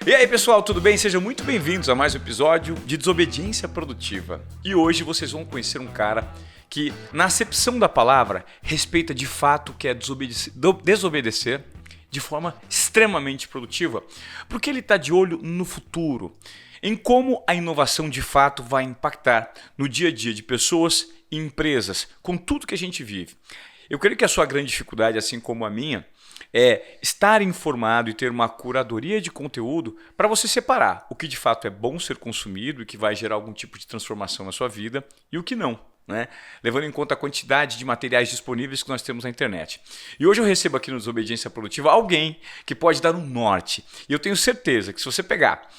E aí pessoal, tudo bem? Sejam muito bem-vindos a mais um episódio de Desobediência Produtiva. E hoje vocês vão conhecer um cara que, na acepção da palavra, respeita de fato o que é desobedecer de forma extremamente produtiva, porque ele está de olho no futuro, em como a inovação de fato vai impactar no dia a dia de pessoas e empresas, com tudo que a gente vive. Eu creio que a sua grande dificuldade, assim como a minha, é estar informado e ter uma curadoria de conteúdo para você separar o que de fato é bom ser consumido e que vai gerar algum tipo de transformação na sua vida e o que não, né? Levando em conta a quantidade de materiais disponíveis que nós temos na internet. E hoje eu recebo aqui no Desobediência Produtiva alguém que pode dar um norte. E eu tenho certeza que se você pegar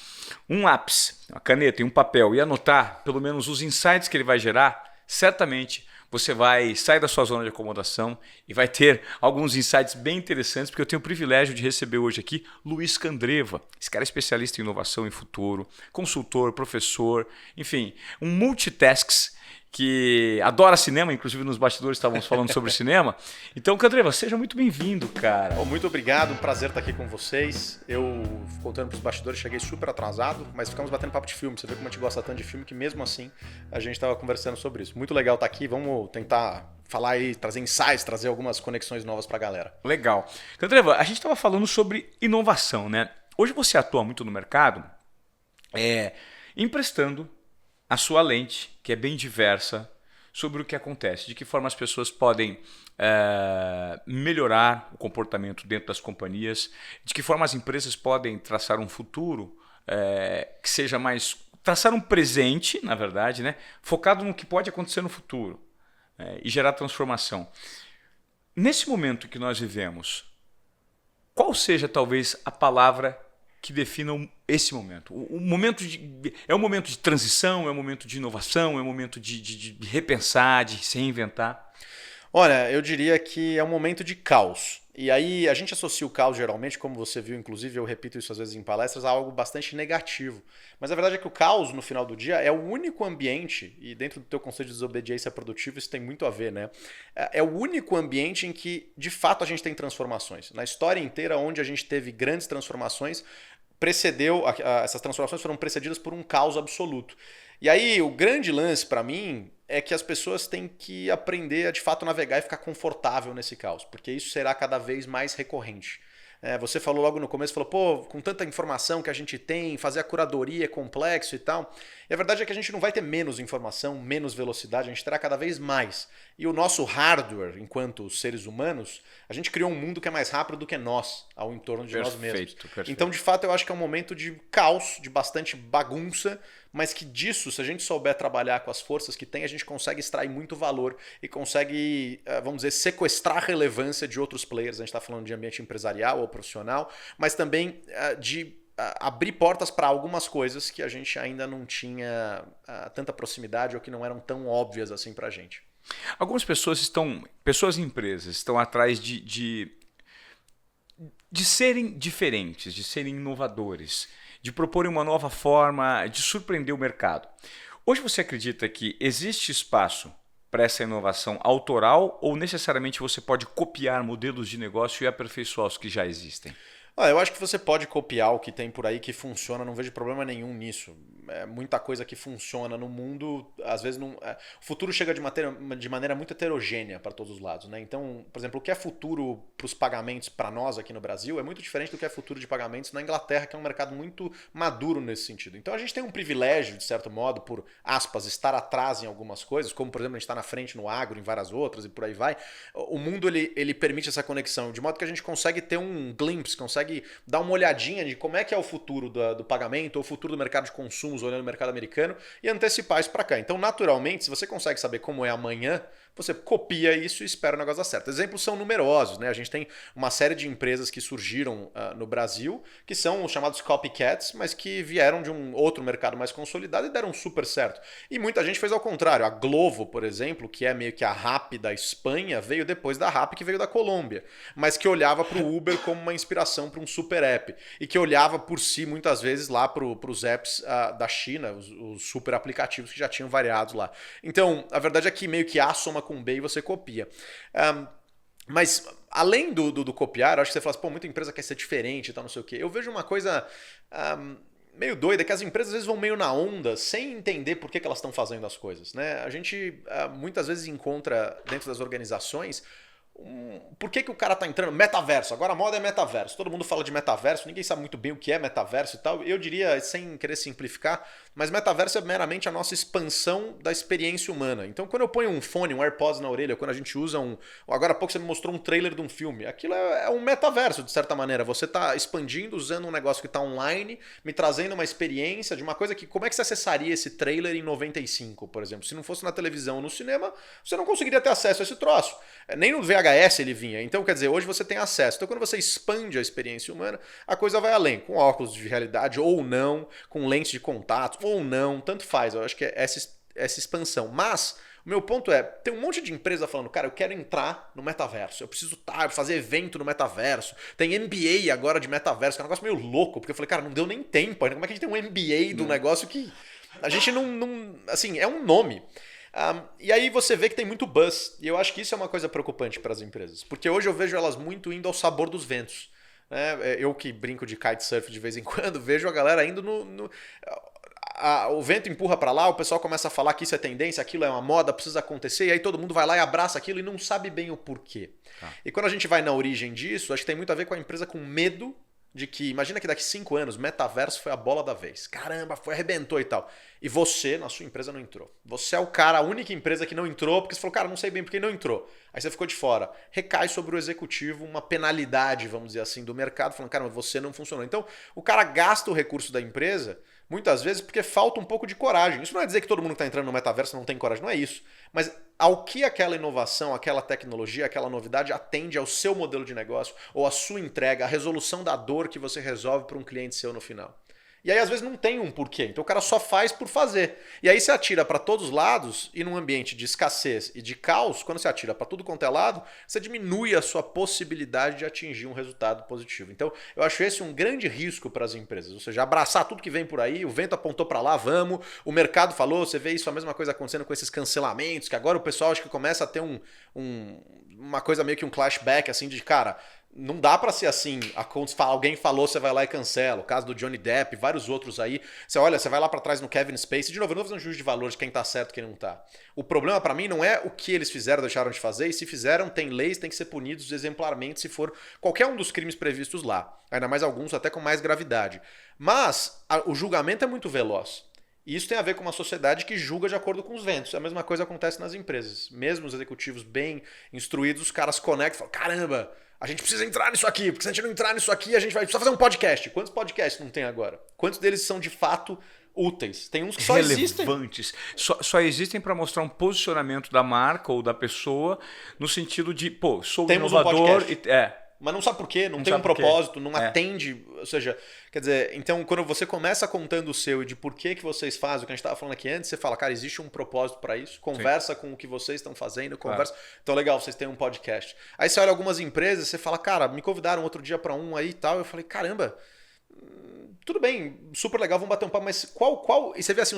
um lápis, uma caneta e um papel e anotar pelo menos os insights que ele vai gerar, certamente você vai sair da sua zona de acomodação e vai ter alguns insights bem interessantes, porque eu tenho o privilégio de receber hoje aqui Luiz Candreva. Esse cara é especialista em inovação e futuro, consultor, professor, enfim, um multitasks que adora cinema, inclusive nos bastidores estávamos falando sobre cinema. Então, Candreva, seja muito bem-vindo, cara. Muito obrigado, um prazer estar aqui com vocês. Eu, contando para os bastidores, cheguei super atrasado, mas ficamos batendo papo de filme. Você vê como a gente gosta tanto de filme que mesmo assim a gente estava conversando sobre isso. Muito legal estar aqui, vamos tentar falar aí, trazer insights, trazer algumas conexões novas para a galera. Legal. Candreva, a gente estava falando sobre inovação, né? Hoje você atua muito no mercado emprestando a sua lente, que é bem diversa, sobre o que acontece, de que forma as pessoas podem melhorar o comportamento dentro das companhias, de que forma as empresas podem traçar um futuro que seja mais... traçar um presente, na verdade, né, focado no que pode acontecer no futuro e gerar transformação. Nesse momento que nós vivemos, qual seja talvez a palavra que definam esse momento? É um momento de transição, é um momento de inovação, é um momento de repensar, de se reinventar? Olha, eu diria que é um momento de caos. E aí a gente associa o caos geralmente, como você viu, inclusive eu repito isso às vezes em palestras, a algo bastante negativo. Mas a verdade é que o caos, no final do dia, é o único ambiente, e dentro do teu conceito de desobediência produtiva isso tem muito a ver, né? É o único ambiente em que, de fato, a gente tem transformações. Na história inteira, onde a gente teve grandes transformações, essas transformações foram precedidas por um caos absoluto. E aí o grande lance para mim é que as pessoas têm que aprender a de fato navegar e ficar confortável nesse caos, porque isso será cada vez mais recorrente. Você falou logo no começo, falou, pô, com tanta informação que a gente tem, fazer a curadoria é complexo e tal. E a verdade é que a gente não vai ter menos informação, menos velocidade, a gente terá cada vez mais. E o nosso hardware, enquanto seres humanos, a gente criou um mundo que é mais rápido do que nós, ao entorno de nós mesmos. Perfeito. Então, de fato, eu acho que é um momento de caos, de bastante bagunça, mas que disso, se a gente souber trabalhar com as forças que tem, a gente consegue extrair muito valor e consegue, vamos dizer, sequestrar a relevância de outros players. A gente está falando de ambiente empresarial ou profissional, mas também de abrir portas para algumas coisas que a gente ainda não tinha tanta proximidade ou que não eram tão óbvias assim para a gente. Algumas pessoas e empresas estão atrás de serem diferentes, de serem inovadores, de proporem uma nova forma, de surpreender o mercado. Hoje você acredita que existe espaço para essa inovação autoral ou necessariamente você pode copiar modelos de negócio e aperfeiçoar os que já existem? Eu acho que você pode copiar o que tem por aí que funciona, não vejo problema nenhum nisso. Muita coisa que funciona no mundo, às vezes não. O futuro chega de maneira muito heterogênea para todos os lados, né? Então, por exemplo, o que é futuro para os pagamentos para nós aqui no Brasil é muito diferente do que é futuro de pagamentos na Inglaterra, que é um mercado muito maduro nesse sentido. Então a gente tem um privilégio, de certo modo, por aspas, estar atrás em algumas coisas, como por exemplo a gente está na frente no agro, em várias outras e por aí vai. O mundo ele permite essa conexão, de modo que a gente consegue ter um glimpse, consegue dar uma olhadinha de como é que é o futuro do pagamento ou o futuro do mercado de consumos olhando o mercado americano e antecipar isso para cá. Então, naturalmente, se você consegue saber como é amanhã, você copia isso e espera o negócio dar certo. Exemplos são numerosos, né? A gente tem uma série de empresas que surgiram no Brasil, que são os chamados copycats, mas que vieram de um outro mercado mais consolidado e deram super certo. E muita gente fez ao contrário. A Glovo, por exemplo, que é meio que a Rappi da Espanha, veio depois da Rappi, que veio da Colômbia, mas que olhava para o Uber como uma inspiração para um super app e que olhava por si, muitas vezes, lá para os apps da China, os super aplicativos que já tinham variados lá. Então, a verdade é que meio que A soma com B e você copia. Mas além do copiar, eu acho que você fala assim, pô, muita empresa quer ser diferente e tal, não sei o quê. Eu vejo uma coisa meio doida, que as empresas às vezes vão meio na onda, sem entender por que elas estão fazendo as coisas, né? A gente muitas vezes encontra dentro das organizações por que o cara tá entrando? Metaverso. Agora a moda é metaverso. Todo mundo fala de metaverso, ninguém sabe muito bem o que é metaverso e tal. Eu diria, sem querer simplificar, mas metaverso é meramente a nossa expansão da experiência humana. Então quando eu ponho um fone, um AirPods na orelha, quando a gente usa Agora há pouco você me mostrou um trailer de um filme. Aquilo é um metaverso, de certa maneira. Você tá expandindo, usando um negócio que tá online, me trazendo uma experiência de uma coisa que... Como é que você acessaria esse trailer em 95, por exemplo? Se não fosse na televisão ou no cinema, você não conseguiria ter acesso a esse troço. Nem no VHS ele vinha. Então, quer dizer, hoje você tem acesso. Então, quando você expande a experiência humana, a coisa vai além. Com óculos de realidade ou não, com lentes de contato ou não, tanto faz. Eu acho que é essa expansão. Mas, o meu ponto é, tem um monte de empresa falando, cara, eu quero entrar no metaverso. Eu preciso fazer evento no metaverso. Tem MBA agora de metaverso, que é um negócio meio louco. Porque eu falei, cara, não deu nem tempo ainda. Como é que a gente tem um MBA do negócio que... A gente não... Assim, é um nome. E aí você vê que tem muito buzz. E eu acho que isso é uma coisa preocupante para as empresas. Porque hoje eu vejo elas muito indo ao sabor dos ventos. Eu que brinco de kitesurf de vez em quando, vejo a galera indo o vento empurra para lá, o pessoal começa a falar que isso é tendência, aquilo é uma moda, precisa acontecer, e aí todo mundo vai lá e abraça aquilo e não sabe bem o porquê. E quando a gente vai na origem disso, acho que tem muito a ver com a empresa com medo de que, imagina que daqui 5 anos, metaverso foi a bola da vez. Caramba, arrebentou e tal. E você, na sua empresa, não entrou. Você é o cara, a única empresa que não entrou, porque você falou, cara, não sei bem porque não entrou. Aí você ficou de fora. Recai sobre o executivo uma penalidade, vamos dizer assim, do mercado, falando, cara, você não funcionou. Então, o cara gasta o recurso da empresa, muitas vezes, porque falta um pouco de coragem. Isso não é dizer que todo mundo que está entrando no metaverso não tem coragem, não é isso. Mas ao que aquela inovação, aquela tecnologia, aquela novidade atende ao seu modelo de negócio, ou à sua entrega, a resolução da dor que você resolve para um cliente seu no final. E aí às vezes não tem um porquê, então o cara só faz por fazer. E aí você atira para todos os lados e num ambiente de escassez e de caos, quando você atira para tudo quanto é lado, você diminui a sua possibilidade de atingir um resultado positivo. Então eu acho esse um grande risco para as empresas, ou seja, abraçar tudo que vem por aí, o vento apontou para lá, vamos, o mercado falou, você vê isso, a mesma coisa acontecendo com esses cancelamentos, que agora o pessoal acho que começa a ter uma coisa meio que um flashback assim de, cara, não dá pra ser assim, alguém falou, você vai lá e cancela. O caso do Johnny Depp, vários outros aí. Você vai lá pra trás no Kevin Spacey. De novo, eu não vou fazer um juízo de valor de quem tá certo e quem não tá. O problema pra mim não é o que eles fizeram, deixaram de fazer. E se fizeram, tem leis, tem que ser punidos exemplarmente se for qualquer um dos crimes previstos lá. Ainda mais alguns até com mais gravidade. Mas o julgamento é muito veloz. E isso tem a ver com uma sociedade que julga de acordo com os ventos. A mesma coisa acontece nas empresas. Mesmo os executivos bem instruídos, os caras conectam e falam, caramba, a gente precisa entrar nisso aqui, porque se a gente não entrar nisso aqui, a gente vai precisar fazer um podcast. Quantos podcasts não tem agora? Quantos deles são de fato úteis? Tem uns que só relevantes. Só existem para mostrar um posicionamento da marca ou da pessoa no sentido de, pô, sou inovador. Mas não sabe por quê, não tem um propósito, não atende. Ou seja, quer dizer, então quando você começa contando o seu e de por que vocês fazem, o que a gente estava falando aqui antes, você fala, cara, existe um propósito para isso, conversa com o que vocês estão fazendo, conversa. Então, legal, vocês têm um podcast. Aí você olha algumas empresas, você fala, cara, me convidaram outro dia para um aí e tal. Eu falei, caramba, tudo bem, super legal, vamos bater um papo, mas qual. E você vê assim,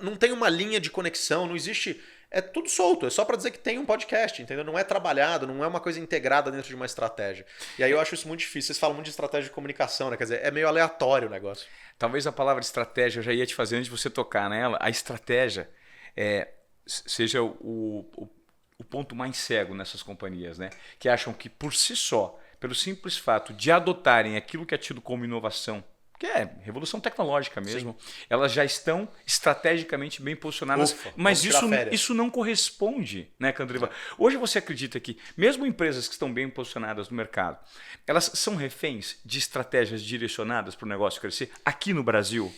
não tem uma linha de conexão, não existe. É tudo solto, é só para dizer que tem um podcast, entendeu? Não é trabalhado, não é uma coisa integrada dentro de uma estratégia. E aí eu acho isso muito difícil. Vocês falam muito de estratégia de comunicação, né? Quer dizer, é meio aleatório o negócio. Talvez a palavra estratégia eu já ia te fazer antes de você tocar nela. A estratégia seja o ponto mais cego nessas companhias, né? Que acham que por si só, pelo simples fato de adotarem aquilo que é tido como inovação, que é revolução tecnológica mesmo, sim, elas já estão estrategicamente bem posicionadas, mas isso não corresponde, né, Candriva? Hoje você acredita que mesmo empresas que estão bem posicionadas no mercado, elas são reféns de estratégias direcionadas para o negócio crescer aqui no Brasil?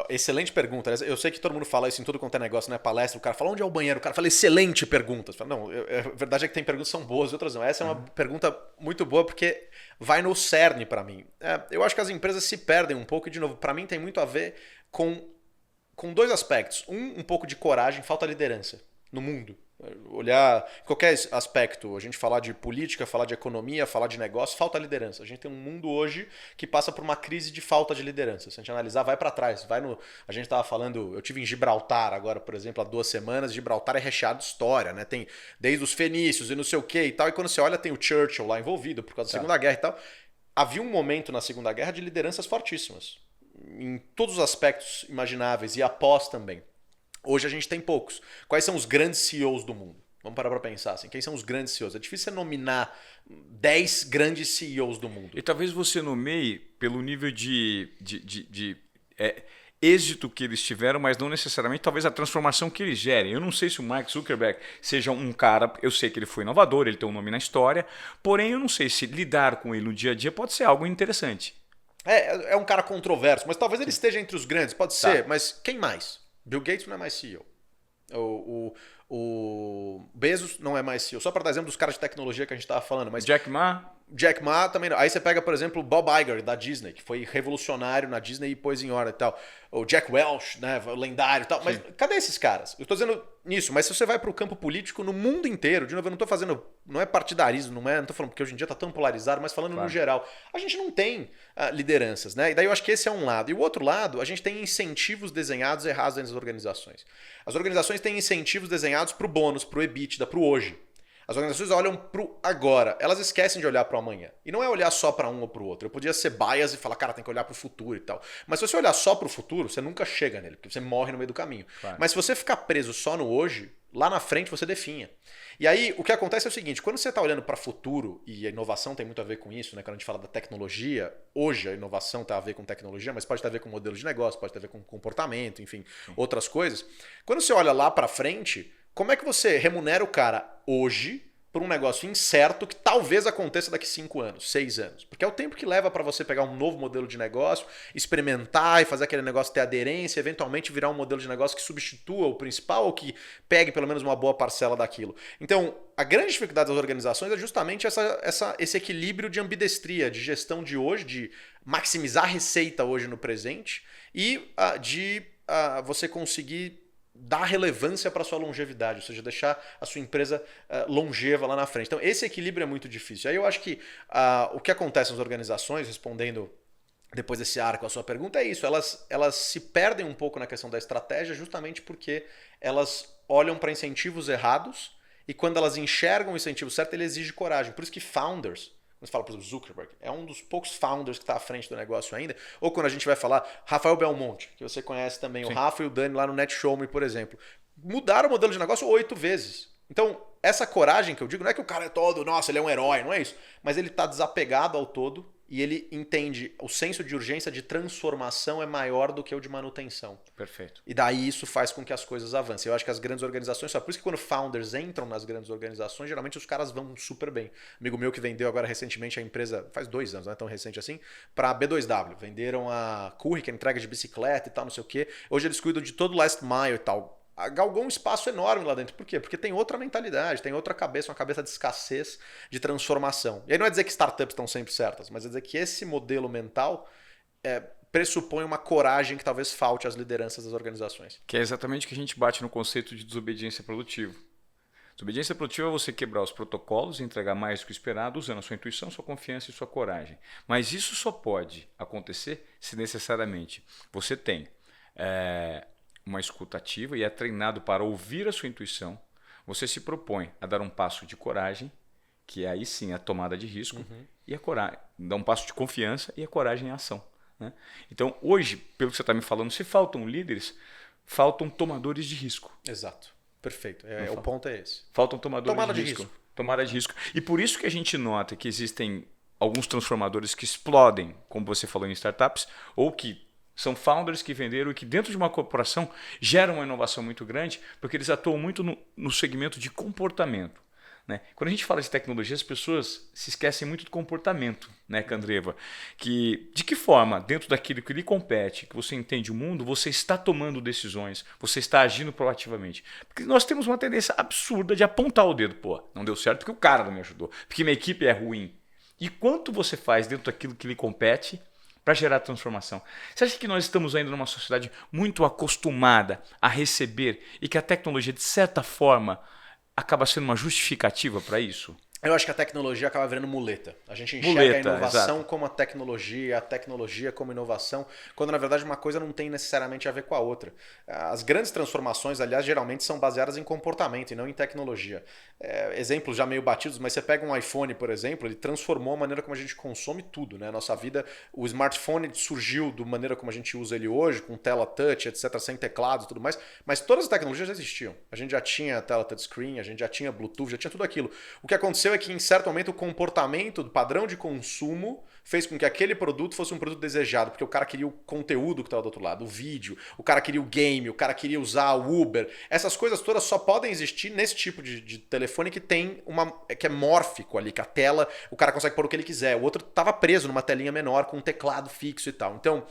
Excelente pergunta. Eu sei que todo mundo fala isso em tudo quanto é negócio, né? Palestra, o cara fala, onde é o banheiro? O cara fala, excelente pergunta. Não, a verdade é que tem perguntas que são boas e outras não. Essa é uma pergunta muito boa porque vai no cerne para mim. Eu acho que as empresas se perdem um pouco e, de novo, para mim tem muito a ver com dois aspectos. Um pouco de coragem, falta liderança no mundo. Olhar qualquer aspecto, a gente falar de política, falar de economia, falar de negócio, falta liderança. A gente tem um mundo hoje que passa por uma crise de falta de liderança. Se a gente analisar, vai para trás. A gente estava falando, eu tive em Gibraltar agora, por exemplo, há 2 semanas. Gibraltar é recheado de história, né? Tem desde os fenícios e não sei o que e tal. E quando você olha, tem o Churchill lá envolvido por causa da Segunda Guerra e tal. Havia um momento na Segunda Guerra de lideranças fortíssimas, em todos os aspectos imagináveis e após também. Hoje a gente tem poucos. Quais são os grandes CEOs do mundo? Vamos parar para pensar assim. Quem são os grandes CEOs? É difícil você nominar 10 grandes CEOs do mundo. E talvez você nomeie pelo nível êxito que eles tiveram, mas não necessariamente talvez a transformação que eles gerem. Eu não sei se o Mark Zuckerberg seja um cara, eu sei que ele foi inovador, ele tem um nome na história, porém eu não sei se lidar com ele no dia a dia pode ser algo interessante. É um cara controverso, mas talvez ele esteja entre os grandes, pode ser, mas quem mais? Bill Gates não é mais CEO. O Bezos não é mais CEO. Só para dar exemplo dos caras de tecnologia que a gente estava falando. Mas Jack Ma também não. Aí você pega, por exemplo, o Bob Iger, da Disney, que foi revolucionário na Disney e pôs em ordem e tal. O Jack Welch, né, lendário e tal. Mas cadê esses caras? Eu estou dizendo nisso, mas se você vai para o campo político no mundo inteiro, de novo, eu não estou fazendo, não é partidarismo, não estou falando porque hoje em dia está tão polarizado, mas falando no geral. A gente não tem lideranças, né? E daí eu acho que esse é um lado. E o outro lado, a gente tem incentivos desenhados errados dentro das organizações. As organizações têm incentivos desenhados para o bônus, para o EBITDA, para o hoje. As organizações olham pro agora, elas esquecem de olhar pro amanhã. E não é olhar só para um ou pro outro. Eu podia ser bias e falar, cara, tem que olhar pro futuro e tal. Mas se você olhar só pro futuro, você nunca chega nele, porque você morre no meio do caminho. Claro. Mas se você ficar preso só no hoje, lá na frente você definha. E aí o que acontece é o seguinte, quando você está olhando para futuro, e a inovação tem muito a ver com isso, né? Quando a gente fala da tecnologia, hoje a inovação tem a ver com tecnologia, mas pode ter a ver com modelo de negócio, pode ter a ver com comportamento, enfim, outras coisas. Quando você olha lá para frente, como é que você remunera o cara hoje por um negócio incerto que talvez aconteça daqui 5 anos, 6 anos. Porque é o tempo que leva para você pegar um novo modelo de negócio, experimentar e fazer aquele negócio ter aderência, eventualmente virar um modelo de negócio que substitua o principal ou que pegue pelo menos uma boa parcela daquilo. Então, a grande dificuldade das organizações é justamente esse equilíbrio de ambidestria, de gestão de hoje, de maximizar a receita hoje no presente e de você conseguir dar relevância para a sua longevidade, ou seja, deixar a sua empresa longeva lá na frente. Então, esse equilíbrio é muito difícil. Aí eu acho que o que acontece nas organizações, respondendo depois desse arco a sua pergunta, é isso. Elas se perdem um pouco na questão da estratégia justamente porque elas olham para incentivos errados e quando elas enxergam o incentivo certo, ele exige coragem. Por isso que founders... Quando você fala, por exemplo, Zuckerberg, é um dos poucos founders que está à frente do negócio ainda. Ou quando a gente vai falar, Rafael Belmonte, que você conhece também, Sim. O Rafa e o Dani lá no NetShowme, por exemplo. Mudaram o modelo de negócio 8 vezes. Então, essa coragem que eu digo, não é que o cara é todo, nossa, ele é um herói, não é isso. Mas ele está desapegado ao todo e ele entende o senso de urgência de transformação é maior do que o de manutenção. Perfeito. E daí isso faz com que as coisas avancem. Eu acho que as grandes organizações, só por isso que quando founders entram nas grandes organizações, geralmente os caras vão super bem. Amigo meu que vendeu agora recentemente a empresa, faz 2 anos, não é tão recente assim, para a B2W. Venderam a Curry, que é entrega de bicicleta e tal, não sei o quê. Hoje eles cuidam de todo o last mile e tal. Galgou um espaço enorme lá dentro. Por quê? Porque tem outra mentalidade, tem outra cabeça, uma cabeça de escassez, de transformação. E aí não é dizer que startups estão sempre certas, mas é dizer que esse modelo mental pressupõe uma coragem que talvez falte às lideranças das organizações. Que é exatamente o que a gente bate no conceito de desobediência produtiva. Desobediência produtiva é você quebrar os protocolos e entregar mais do que o esperado usando a sua intuição, sua confiança e sua coragem. Mas isso só pode acontecer se necessariamente você tem... uma escuta ativa e é treinado para ouvir a sua intuição, você se propõe a dar um passo de coragem, que é aí sim a tomada de risco, e a coragem, dar um passo de confiança e a coragem em ação. Né? Então, hoje, pelo que você está me falando, se faltam líderes, faltam tomadores de risco. Exato. Perfeito. O ponto é esse. Faltam tomadores de risco. Tomada de risco. E por isso que a gente nota que existem alguns transformadores que explodem, como você falou em startups, ou que são founders que venderam e que dentro de uma corporação geram uma inovação muito grande, porque eles atuam muito no segmento de comportamento. Né? Quando a gente fala de tecnologia, as pessoas se esquecem muito do comportamento, né, Candreva? De que forma, dentro daquilo que lhe compete, que você entende o mundo, você está tomando decisões, você está agindo proativamente. Porque nós temos uma tendência absurda de apontar o dedo. Pô, não deu certo porque o cara não me ajudou, porque minha equipe é ruim. E quanto você faz dentro daquilo que lhe compete para gerar transformação? Você acha que nós estamos ainda numa sociedade muito acostumada a receber e que a tecnologia, de certa forma, acaba sendo uma justificativa para isso? Eu acho que a tecnologia acaba virando muleta. A gente enxerga Muleta, a inovação exato. como a tecnologia como inovação, quando na verdade uma coisa não tem necessariamente a ver com a outra. As grandes transformações, aliás, geralmente são baseadas em comportamento e não em tecnologia. Exemplos já meio batidos, mas você pega um iPhone, por exemplo, ele transformou a maneira como a gente consome tudo, né? Nossa vida, o smartphone surgiu da maneira como a gente usa ele hoje, com tela touch, etc., sem teclados e tudo mais, mas todas as tecnologias já existiam. A gente já tinha tela touchscreen, a gente já tinha Bluetooth, já tinha tudo aquilo. O que aconteceu é que em certo momento o comportamento do padrão de consumo fez com que aquele produto fosse um produto desejado, porque o cara queria o conteúdo que estava do outro lado, o vídeo, o cara queria o game, o cara queria usar o Uber. Essas coisas todas só podem existir nesse tipo de telefone que tem que é mórfico ali, que a tela, o cara consegue pôr o que ele quiser. O outro estava preso numa telinha menor com um teclado fixo e tal. Então,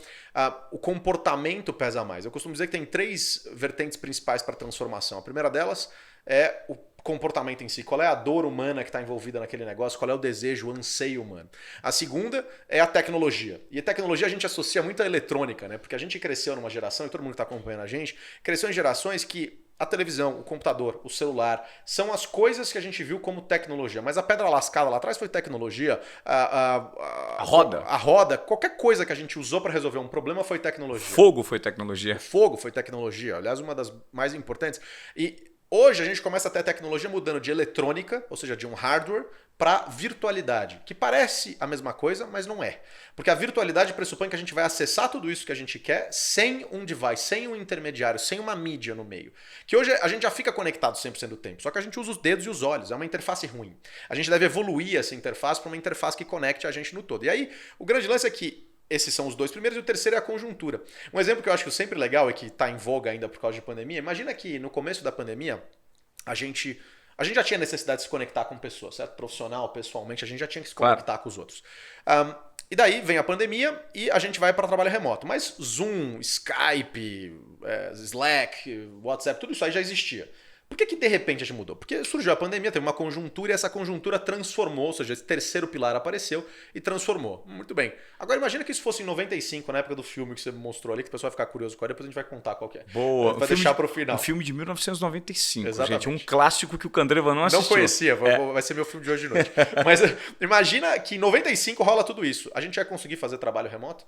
o comportamento pesa mais. Eu costumo dizer que tem 3 vertentes principais para a transformação. A primeira delas é o comportamento em si, qual é a dor humana que está envolvida naquele negócio, qual é o desejo, o anseio humano. A segunda é a tecnologia. E a tecnologia a gente associa muito à eletrônica, né? Porque a gente cresceu numa geração, e todo mundo que está acompanhando a gente, cresceu em gerações que a televisão, o computador, o celular, são as coisas que a gente viu como tecnologia. Mas a pedra lascada lá atrás foi tecnologia. A roda. A roda, qualquer coisa que a gente usou para resolver um problema foi tecnologia. Fogo foi tecnologia. O fogo foi tecnologia. Aliás, uma das mais importantes. E hoje a gente começa a ter a tecnologia mudando de eletrônica, ou seja, de um hardware, para virtualidade, que parece a mesma coisa, mas não é. Porque a virtualidade pressupõe que a gente vai acessar tudo isso que a gente quer sem um device, sem um intermediário, sem uma mídia no meio. Que hoje a gente já fica conectado 100% do tempo, só que a gente usa os dedos e os olhos, é uma interface ruim. A gente deve evoluir essa interface para uma interface que conecte a gente no todo. E aí, o grande lance é que esses são os 2 primeiros e o terceiro é a conjuntura. Um exemplo que eu acho sempre legal e que está em voga ainda por causa de pandemia, imagina que no começo da pandemia a gente já tinha necessidade de se conectar com pessoas, certo? Profissional, pessoalmente, a gente já tinha que se conectar com os outros. E daí vem a pandemia e a gente vai para trabalho remoto. Mas Zoom, Skype, Slack, WhatsApp, tudo isso aí já existia. Por que de repente a gente mudou? Porque surgiu a pandemia, teve uma conjuntura e essa conjuntura transformou, ou seja, esse terceiro pilar apareceu e transformou. Muito bem. Agora imagina que isso fosse em 95, na época do filme que você mostrou ali, que o pessoal vai ficar curioso com ele, depois a gente vai contar qual que é. Boa. Vai deixar para o final. Um filme de 1995, Exatamente. gente. Um clássico que o Candreva não assistiu. Não conhecia, vai ser meu filme de hoje de noite. Mas imagina que em 95 rola tudo isso. A gente ia conseguir fazer trabalho remoto?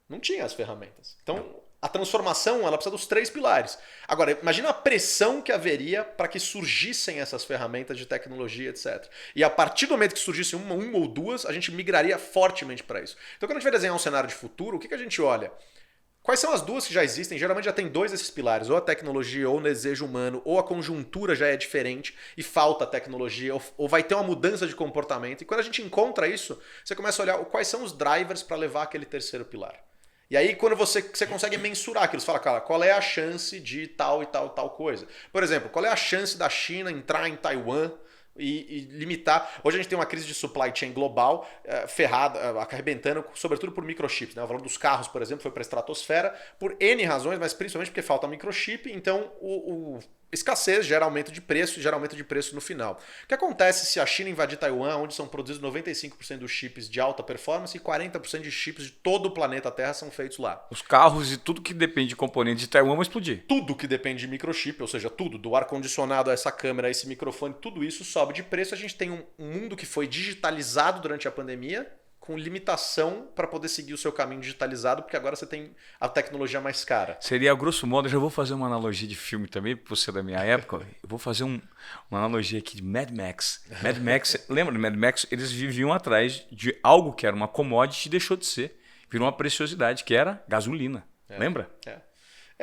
Não tinha as ferramentas. Então, a transformação ela precisa dos 3 pilares. Agora, imagina a pressão que haveria para que surgissem essas ferramentas de tecnologia, etc. E a partir do momento que surgisse uma ou duas, a gente migraria fortemente para isso. Então, quando a gente vai desenhar um cenário de futuro, o que a gente olha? Quais são as duas que já existem? Geralmente já tem 2 desses pilares, ou a tecnologia ou o desejo humano, ou a conjuntura já é diferente e falta tecnologia, ou vai ter uma mudança de comportamento. E quando a gente encontra isso, você começa a olhar quais são os drivers para levar aquele terceiro pilar. E aí, quando você consegue mensurar aquilo, você fala, cara, qual é a chance de tal e tal e tal coisa? Por exemplo, qual é a chance da China entrar em Taiwan e limitar... Hoje a gente tem uma crise de supply chain global ferrada, arrebentando, sobretudo por microchips. Né? O valor dos carros, por exemplo, foi para a estratosfera por N razões, mas principalmente porque falta microchip, então escassez gera aumento de preço e gera aumento de preço no final. O que acontece se a China invadir Taiwan, onde são produzidos 95% dos chips de alta performance e 40% de chips de todo o planeta Terra são feitos lá? Os carros e tudo que depende de componentes de Taiwan vão explodir. Tudo que depende de microchip, ou seja, tudo, do ar-condicionado a essa câmera, a esse microfone, tudo isso sobe de preço. A gente tem um mundo que foi digitalizado durante a pandemia, com limitação para poder seguir o seu caminho digitalizado, porque agora você tem a tecnologia mais cara. Seria, a grosso modo, eu já vou fazer uma analogia de filme também, por você da minha época. Eu vou fazer uma analogia aqui de Mad Max. Mad Max, lembra do Mad Max? Eles viviam atrás de algo que era uma commodity e deixou de ser. Virou uma preciosidade, que era gasolina. Lembra?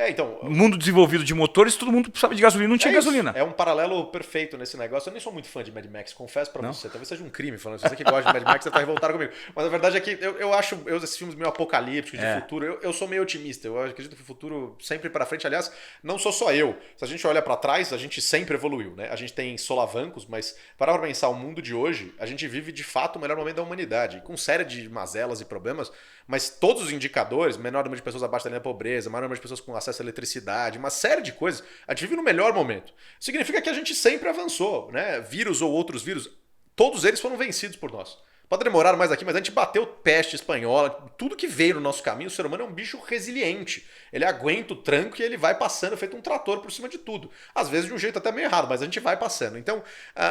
Então... Mundo desenvolvido de motores, todo mundo precisava de gasolina, não tinha gasolina. É um paralelo perfeito nesse negócio. Eu nem sou muito fã de Mad Max, confesso pra você. Talvez seja um crime falando. Se você que gosta de Mad Max, você tá revoltado comigo. Mas a verdade é que eu acho esses filmes meio apocalípticos, de futuro, eu sou meio otimista. Eu acredito que o futuro sempre pra frente. Aliás, não sou só eu. Se a gente olha pra trás, a gente sempre evoluiu, né? A gente tem solavancos, mas para pensar o mundo de hoje, a gente vive de fato o melhor momento da humanidade. Com série de mazelas e problemas, mas todos os indicadores, menor número de pessoas abaixo da linha da pobreza, maior número de pessoas com acesso à eletricidade, uma série de coisas, a gente vive no melhor momento. Significa que a gente sempre avançou, né? Vírus ou outros vírus, todos eles foram vencidos por nós. Pode demorar mais aqui, mas a gente bateu peste espanhola, tudo que veio no nosso caminho, o ser humano é um bicho resiliente. Ele aguenta o tranco e ele vai passando, feito um trator por cima de tudo. Às vezes de um jeito até meio errado, mas a gente vai passando. Então,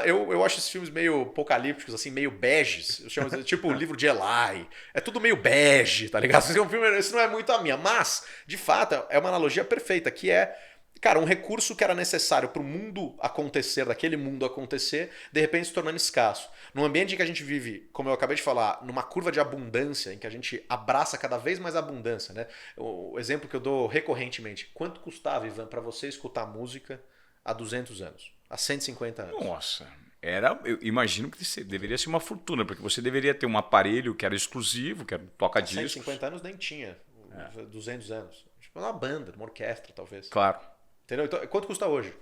eu acho esses filmes meio apocalípticos, assim, meio beges. Eu chamo tipo o livro de Eli. É tudo meio bege, tá ligado? Esse não é muito a minha. Mas, de fato, é uma analogia perfeita, que é, cara, um recurso que era necessário para o mundo acontecer, daquele mundo acontecer, de repente se tornando escasso. Num ambiente em que a gente vive, como eu acabei de falar, numa curva de abundância, em que a gente abraça cada vez mais a abundância, né? O exemplo que eu dou recorrentemente: quanto custava, Ivan, para você escutar música há 200 anos? Há 150 anos? Nossa, eu imagino que deveria ser uma fortuna, porque você deveria ter um aparelho que era exclusivo, que era toca-discos. 150 anos nem tinha, 200 anos. Tipo, uma banda, uma orquestra, talvez. Claro. Entendeu? Então, quanto custa hoje?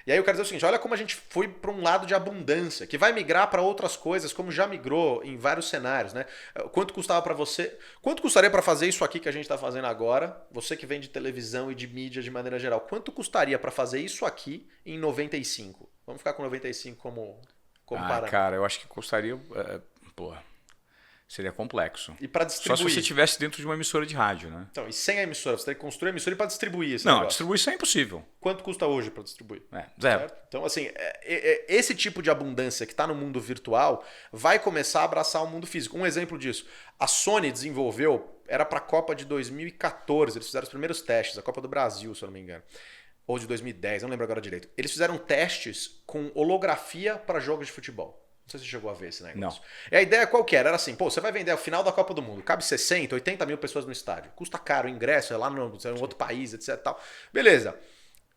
E aí eu quero dizer o seguinte: olha como a gente foi para um lado de abundância, que vai migrar para outras coisas, como já migrou em vários cenários, né? Quanto custava para você? Quanto custaria para fazer isso aqui que a gente está fazendo agora? Você que vende televisão e de mídia de maneira geral, quanto custaria para fazer isso aqui em 95? Vamos ficar com 95 como parâmetro. Cara, eu acho que custaria... seria complexo. E para distribuir? Só se você estivesse dentro de uma emissora de rádio, né? Então, e sem a emissora? Você tem que construir a emissora para distribuir esse Não, negócio. distribuição é impossível. Quanto custa hoje para distribuir? Zero. Certo? Então, assim, esse tipo de abundância que está no mundo virtual vai começar a abraçar o mundo físico. Um exemplo disso: a Sony desenvolveu, era para a Copa de 2014, eles fizeram os primeiros testes, a Copa do Brasil, se eu não me engano. Ou de 2010, não lembro agora direito. Eles fizeram testes com holografia para jogos de futebol. Não sei se você chegou a ver esse negócio. Não. E a ideia qual que era? Era assim, você vai vender a final da Copa do Mundo, cabe 60, 80 mil pessoas no estádio. Custa caro o ingresso, é lá no outro país, etc. Tal. Beleza.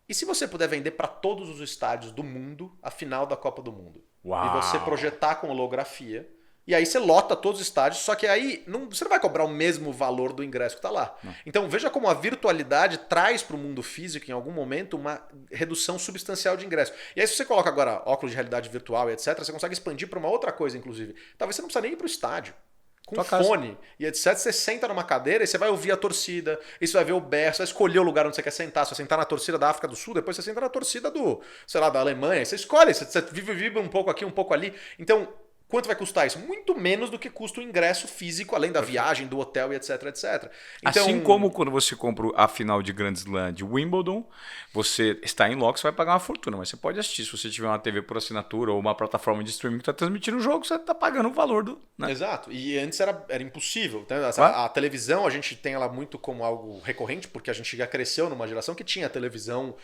E se você puder vender para todos os estádios do mundo a final da Copa do Mundo? Uau. E você projetar com holografia, e aí você lota todos os estádios, só que aí você não vai cobrar o mesmo valor do ingresso que está lá. Não. Então veja como a virtualidade traz para o mundo físico, em algum momento, uma redução substancial de ingresso. E aí se você coloca agora óculos de realidade virtual e etc., você consegue expandir para uma outra coisa, inclusive. Talvez você não precisa nem ir para o estádio. Com fone e etc, você senta numa cadeira e você vai ouvir a torcida, e você vai ver o berço, você vai escolher o lugar onde você quer sentar. Se você sentar na torcida da África do Sul, depois você senta na torcida da Alemanha. Você escolhe, você vive um pouco aqui, um pouco ali. Então, quanto vai custar isso? Muito menos do que custa o ingresso físico, além da viagem, do hotel e etc, etc. Então, assim como quando você compra a final de Grand Slam de Wimbledon, você está em loco, você vai pagar uma fortuna, mas você pode assistir. Se você tiver uma TV por assinatura ou uma plataforma de streaming que está transmitindo o jogo, você está pagando o valor do... Né? Exato. E antes era impossível. A televisão, a gente tem ela muito como algo recorrente, porque a gente já cresceu numa geração que tinha a televisão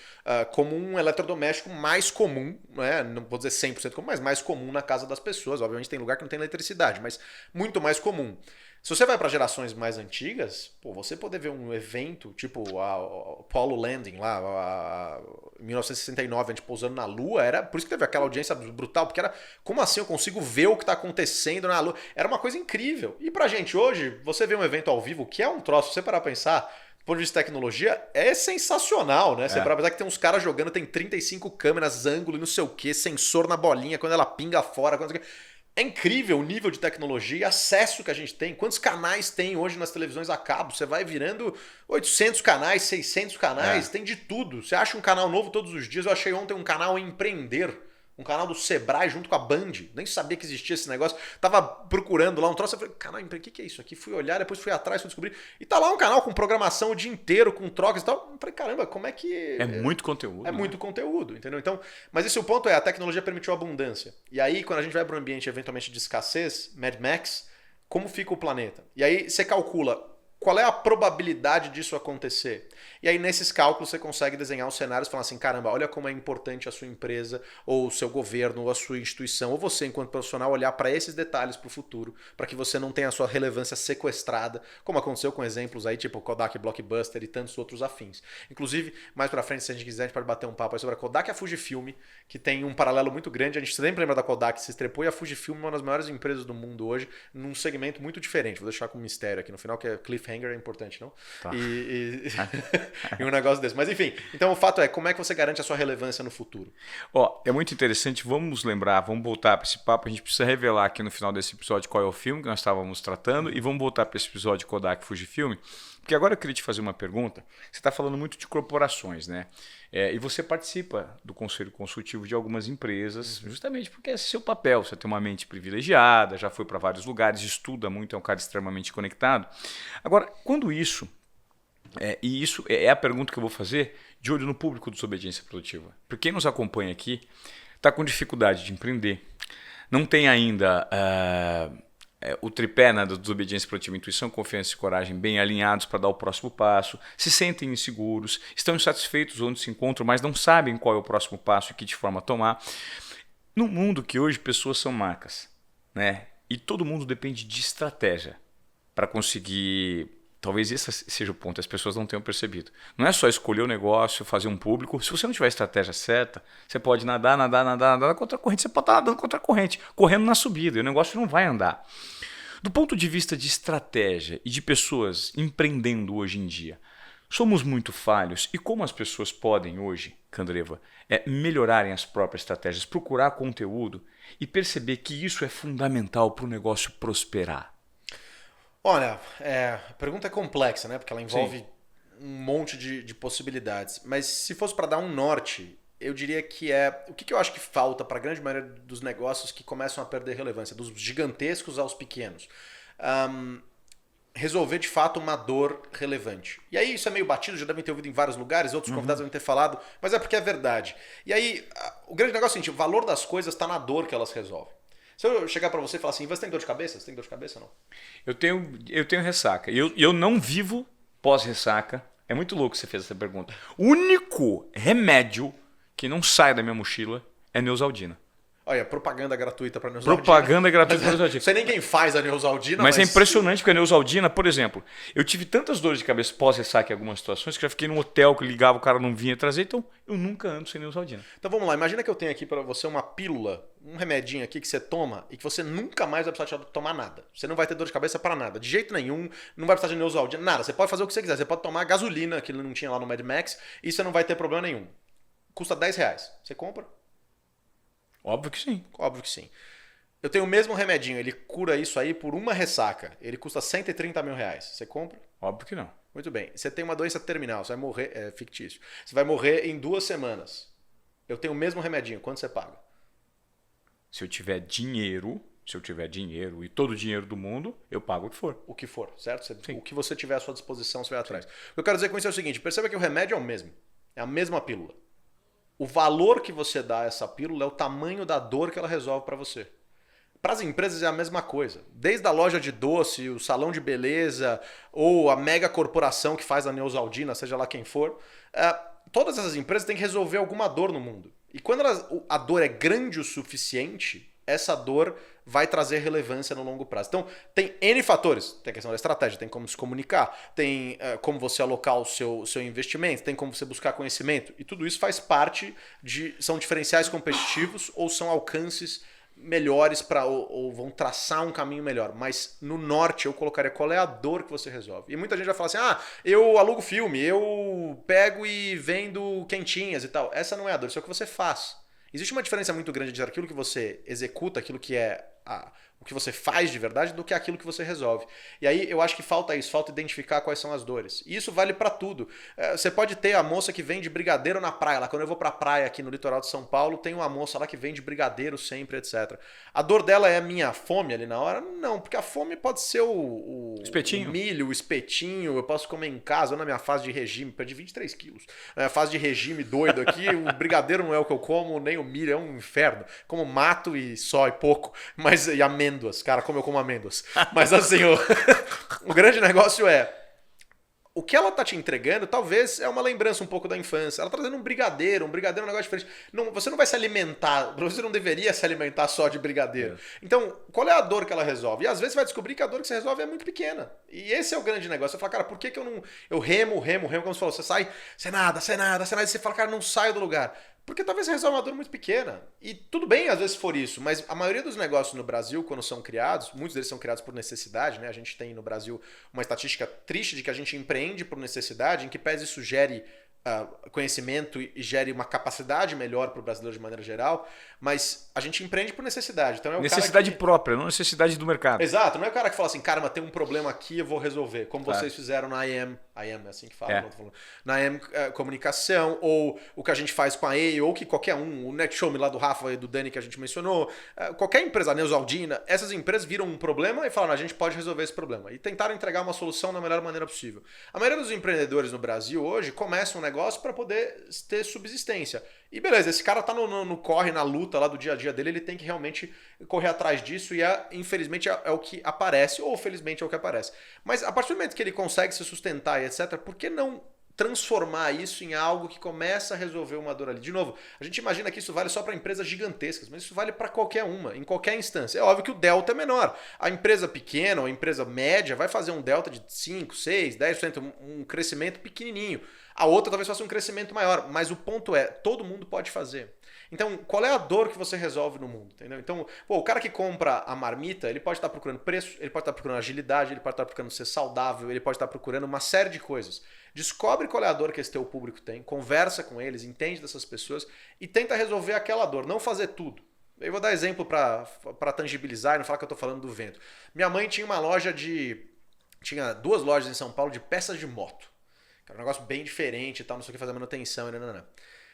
como um eletrodoméstico mais comum, né? Não vou dizer 100% comum, mas mais comum na casa das pessoas. Obviamente tem lugar que não tem eletricidade, mas muito mais comum. Se você vai para gerações mais antigas, você poder ver um evento tipo o Apollo Landing lá, em 1969, a gente pousando na Lua, era por isso que teve aquela audiência brutal, porque era, como assim eu consigo ver o que está acontecendo na Lua? Era uma coisa incrível. E pra gente hoje, você vê um evento ao vivo, que é um troço, se você parar pra pensar, do ponto de vista de tecnologia, é sensacional, né? Você parar pra pensar que tem uns caras jogando, tem 35 câmeras, ângulo e não sei o que, sensor na bolinha, quando ela pinga fora, é incrível o nível de tecnologia e acesso que a gente tem. Quantos canais tem hoje nas televisões a cabo? Você vai virando 800 canais, 600 canais, tem de tudo. Você acha um canal novo todos os dias. Eu achei ontem um canal Empreender, um canal do Sebrae junto com a Band. Nem sabia que existia esse negócio. Tava procurando lá um troço. Eu falei, canal Empreender, o que é isso aqui? Fui olhar, depois fui atrás, fui descobrir. E tá lá um canal com programação o dia inteiro, com trocas e tal. Eu falei, caramba, como é que... É muito conteúdo. É muito conteúdo, entendeu? Então, mas esse é o ponto, a tecnologia permitiu abundância. E aí, quando a gente vai para um ambiente eventualmente de escassez, Mad Max, como fica o planeta? E aí você calcula qual é a probabilidade disso acontecer. E aí, nesses cálculos, você consegue desenhar os cenários e falar assim, caramba, olha como é importante a sua empresa, ou o seu governo, ou a sua instituição, ou você, enquanto profissional, olhar para esses detalhes para o futuro, para que você não tenha a sua relevância sequestrada, como aconteceu com exemplos aí, tipo Kodak Blockbuster e tantos outros afins. Inclusive, mais para frente, se a gente quiser, a gente pode bater um papo aí sobre a Kodak e a Fujifilm, que tem um paralelo muito grande. A gente sempre lembra da Kodak, se estrepou, e a Fujifilm é uma das maiores empresas do mundo hoje, num segmento muito diferente. Vou deixar com um mistério aqui no final, que é cliffhanger, é importante, não? Tá. E um negócio desse. Mas enfim, então o fato é, como é que você garante a sua relevância no futuro? É muito interessante, vamos voltar para esse papo, a gente precisa revelar aqui no final desse episódio qual é o filme que nós estávamos tratando, e vamos voltar para esse episódio de Kodak Fujifilm, Porque agora eu queria te fazer uma pergunta. Você está falando muito de corporações, né? E você participa do conselho consultivo de algumas empresas, justamente porque esse é seu papel. Você tem uma mente privilegiada, já foi para vários lugares, estuda muito, é um cara extremamente conectado. Agora, quando isso, e isso é a pergunta que eu vou fazer de olho no público do Desobediência Produtiva. Porque quem nos acompanha aqui está com dificuldade de empreender, não tem ainda o tripé, né, da desobediência produtiva, intuição, confiança e coragem bem alinhados para dar o próximo passo, se sentem inseguros, estão insatisfeitos onde se encontram, mas não sabem qual é o próximo passo e que de forma tomar. No mundo que hoje pessoas são marcas, né? E todo mundo depende de estratégia para conseguir. Talvez esse seja o ponto, as pessoas não tenham percebido. Não é só escolher o negócio, fazer um público. Se você não tiver a estratégia certa, você pode nadar contra a corrente. Você pode estar nadando contra a corrente, correndo na subida, e o negócio não vai andar. Do ponto de vista de estratégia e de pessoas empreendendo hoje em dia, somos muito falhos. E como as pessoas podem hoje, Candreva, melhorarem as próprias estratégias, procurar conteúdo e perceber que isso é fundamental para o negócio prosperar? Olha, a pergunta é complexa, né? Porque ela envolve Sim. um monte de possibilidades. Mas se fosse para dar um norte, eu diria que o que eu acho que falta para a grande maioria dos negócios que começam a perder relevância, dos gigantescos aos pequenos. Resolver de fato uma dor relevante. E aí isso é meio batido, já devem ter ouvido em vários lugares, outros convidados devem ter falado, mas é porque é verdade. E aí o grande negócio é o seguinte, o valor das coisas está na dor que elas resolvem. Se eu chegar para você e falar assim, você tem dor de cabeça? Você tem dor de cabeça ou não? Eu tenho ressaca. Eu não vivo pós-ressaca. É muito louco você fez essa pergunta. O único remédio que não sai da minha mochila é Neosaldina. Olha, propaganda gratuita para Neosaldina. Propaganda gratuita para Neosaldina. Não sei nem quem faz a Neosaldina, mas é impressionante porque a Neosaldina, por exemplo, eu tive tantas dores de cabeça pós-ressaca em algumas situações que já fiquei num hotel que ligava, o cara não vinha trazer, então eu nunca ando sem Neosaldina. Então vamos lá, imagina que eu tenho aqui para você uma pílula, um remedinho aqui que você toma e que você nunca mais vai precisar tomar nada. Você não vai ter dor de cabeça para nada, de jeito nenhum, não vai precisar de Neosaldina, nada. Você pode fazer o que você quiser, você pode tomar gasolina, que não tinha lá no Mad Max, e você não vai ter problema nenhum. Custa R$10. Você compra? Óbvio que sim. Óbvio que sim. Eu tenho o mesmo remedinho, ele cura isso aí por uma ressaca. Ele custa R$130 mil. Você compra? Óbvio que não. Muito bem. Você tem uma doença terminal, você vai morrer, é fictício. Você vai morrer em 2 semanas. Eu tenho o mesmo remedinho, quanto você paga? Se eu tiver dinheiro e todo o dinheiro do mundo, eu pago o que for. O que for, certo? Sim. O que você tiver à sua disposição, você vai atrás. O que eu quero dizer com isso é o seguinte, perceba que o remédio é o mesmo. É a mesma pílula. O valor que você dá a essa pílula é o tamanho da dor que ela resolve para você. Para as empresas é a mesma coisa. Desde a loja de doce, o salão de beleza ou a mega corporação que faz a Neosaldina, seja lá quem for, todas essas empresas têm que resolver alguma dor no mundo. E quando a dor é grande o suficiente, essa dor vai trazer relevância no longo prazo. Então, tem N fatores. Tem a questão da estratégia, tem como se comunicar, tem como você alocar o seu investimento, tem como você buscar conhecimento. E tudo isso faz parte são diferenciais competitivos ou são alcances melhores ou vão traçar um caminho melhor. Mas no norte eu colocaria qual é a dor que você resolve. E muita gente vai falar assim, eu alugo filme, eu pego e vendo quentinhas e tal. Essa não é a dor, isso é o que você faz. Existe uma diferença muito grande entre aquilo que você executa, aquilo que é o que você faz de verdade, do que aquilo que você resolve. E aí eu acho que falta isso, falta identificar quais são as dores. E isso vale para tudo. Você pode ter a moça que vende brigadeiro na praia. Lá, quando eu vou pra praia aqui no litoral de São Paulo, tem uma moça lá que vende brigadeiro sempre, etc. A dor dela é a minha fome ali na hora? Não, porque a fome pode ser o espetinho. O milho, o espetinho, eu posso comer em casa, ou na minha fase de regime, perdi 23 quilos. Na minha fase de regime doido aqui, o brigadeiro não é o que eu como, nem o milho, é um inferno. Como mato e só e pouco, e amêndoas. Cara, como eu como amêndoas. Mas assim, o grande negócio o que ela tá te entregando talvez é uma lembrança um pouco da infância. Ela tá trazendo um brigadeiro é um negócio diferente. Você não vai se alimentar, você não deveria se alimentar só de brigadeiro. Então, qual é a dor que ela resolve? E às vezes você vai descobrir que a dor que você resolve é muito pequena. E esse é o grande negócio. Você fala, cara, por que eu não... Eu remo, como você falou, você sai, você nada, e você fala, cara, não saio do lugar. Porque talvez você resolva uma dor muito pequena. E tudo bem, às vezes, for isso. Mas a maioria dos negócios no Brasil, quando são criados, muitos deles são criados por necessidade, né? A gente tem no Brasil uma estatística triste de que a gente empreende por necessidade, em que pese isso gere conhecimento e gere uma capacidade melhor para o brasileiro de maneira geral, mas a gente empreende por necessidade. Então necessidade própria, não necessidade do mercado. Exato, não é o cara que fala assim, cara, mas tem um problema aqui, eu vou resolver, como vocês fizeram na IM é assim que fala, na IM Comunicação, ou o que a gente faz com a EI, ou que qualquer o NetShow lá do Rafa e do Dani que a gente mencionou, qualquer empresa, a Neusaldina, essas empresas viram um problema e falaram, a gente pode resolver esse problema. E tentaram entregar uma solução da melhor maneira possível. A maioria dos empreendedores no Brasil hoje começam um negócio para poder ter subsistência. E beleza, esse cara tá no corre, na luta lá do dia a dia dele, ele tem que realmente correr atrás disso e infelizmente é o que aparece, ou felizmente é o que aparece. Mas a partir do momento que ele consegue se sustentar e etc, por que não transformar isso em algo que começa a resolver uma dor ali? De novo, a gente imagina que isso vale só para empresas gigantescas, mas isso vale para qualquer uma, em qualquer instância. É óbvio que o delta é menor. A empresa pequena ou a empresa média vai fazer um delta de 5, 6, 10%, um crescimento pequenininho. A outra talvez faça um crescimento maior, mas o ponto é, todo mundo pode fazer. Então, qual é a dor que você resolve no mundo? Entendeu? Então, o cara que compra a marmita, ele pode estar procurando preço, ele pode estar procurando agilidade, ele pode estar procurando ser saudável, ele pode estar procurando uma série de coisas. Descobre qual é a dor que esse teu público tem, conversa com eles, entende dessas pessoas e tenta resolver aquela dor, não fazer tudo. Eu vou dar exemplo para tangibilizar e não falar que eu estou falando do vento. Minha mãe tinha tinha 2 lojas em São Paulo de peças de moto. Era um negócio bem diferente e tal, não sei o que, fazer manutenção. Não.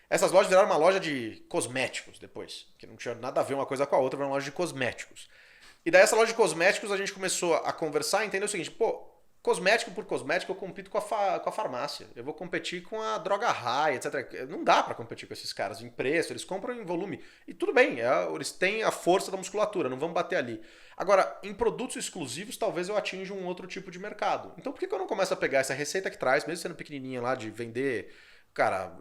Essas lojas viraram uma loja de cosméticos depois, que não tinha nada a ver uma coisa com a outra, era uma loja de cosméticos. E daí essa loja de cosméticos a gente começou a conversar e entender o seguinte, cosmético por cosmético eu compito com a farmácia, eu vou competir com a droga high, etc. Não dá para competir com esses caras em preço, eles compram em volume. E tudo bem, eles têm a força da musculatura, não vamos bater ali. Agora, em produtos exclusivos, talvez eu atinja um outro tipo de mercado. Então por que eu não começo a pegar essa receita que traz, mesmo sendo pequenininha lá, de vender, cara,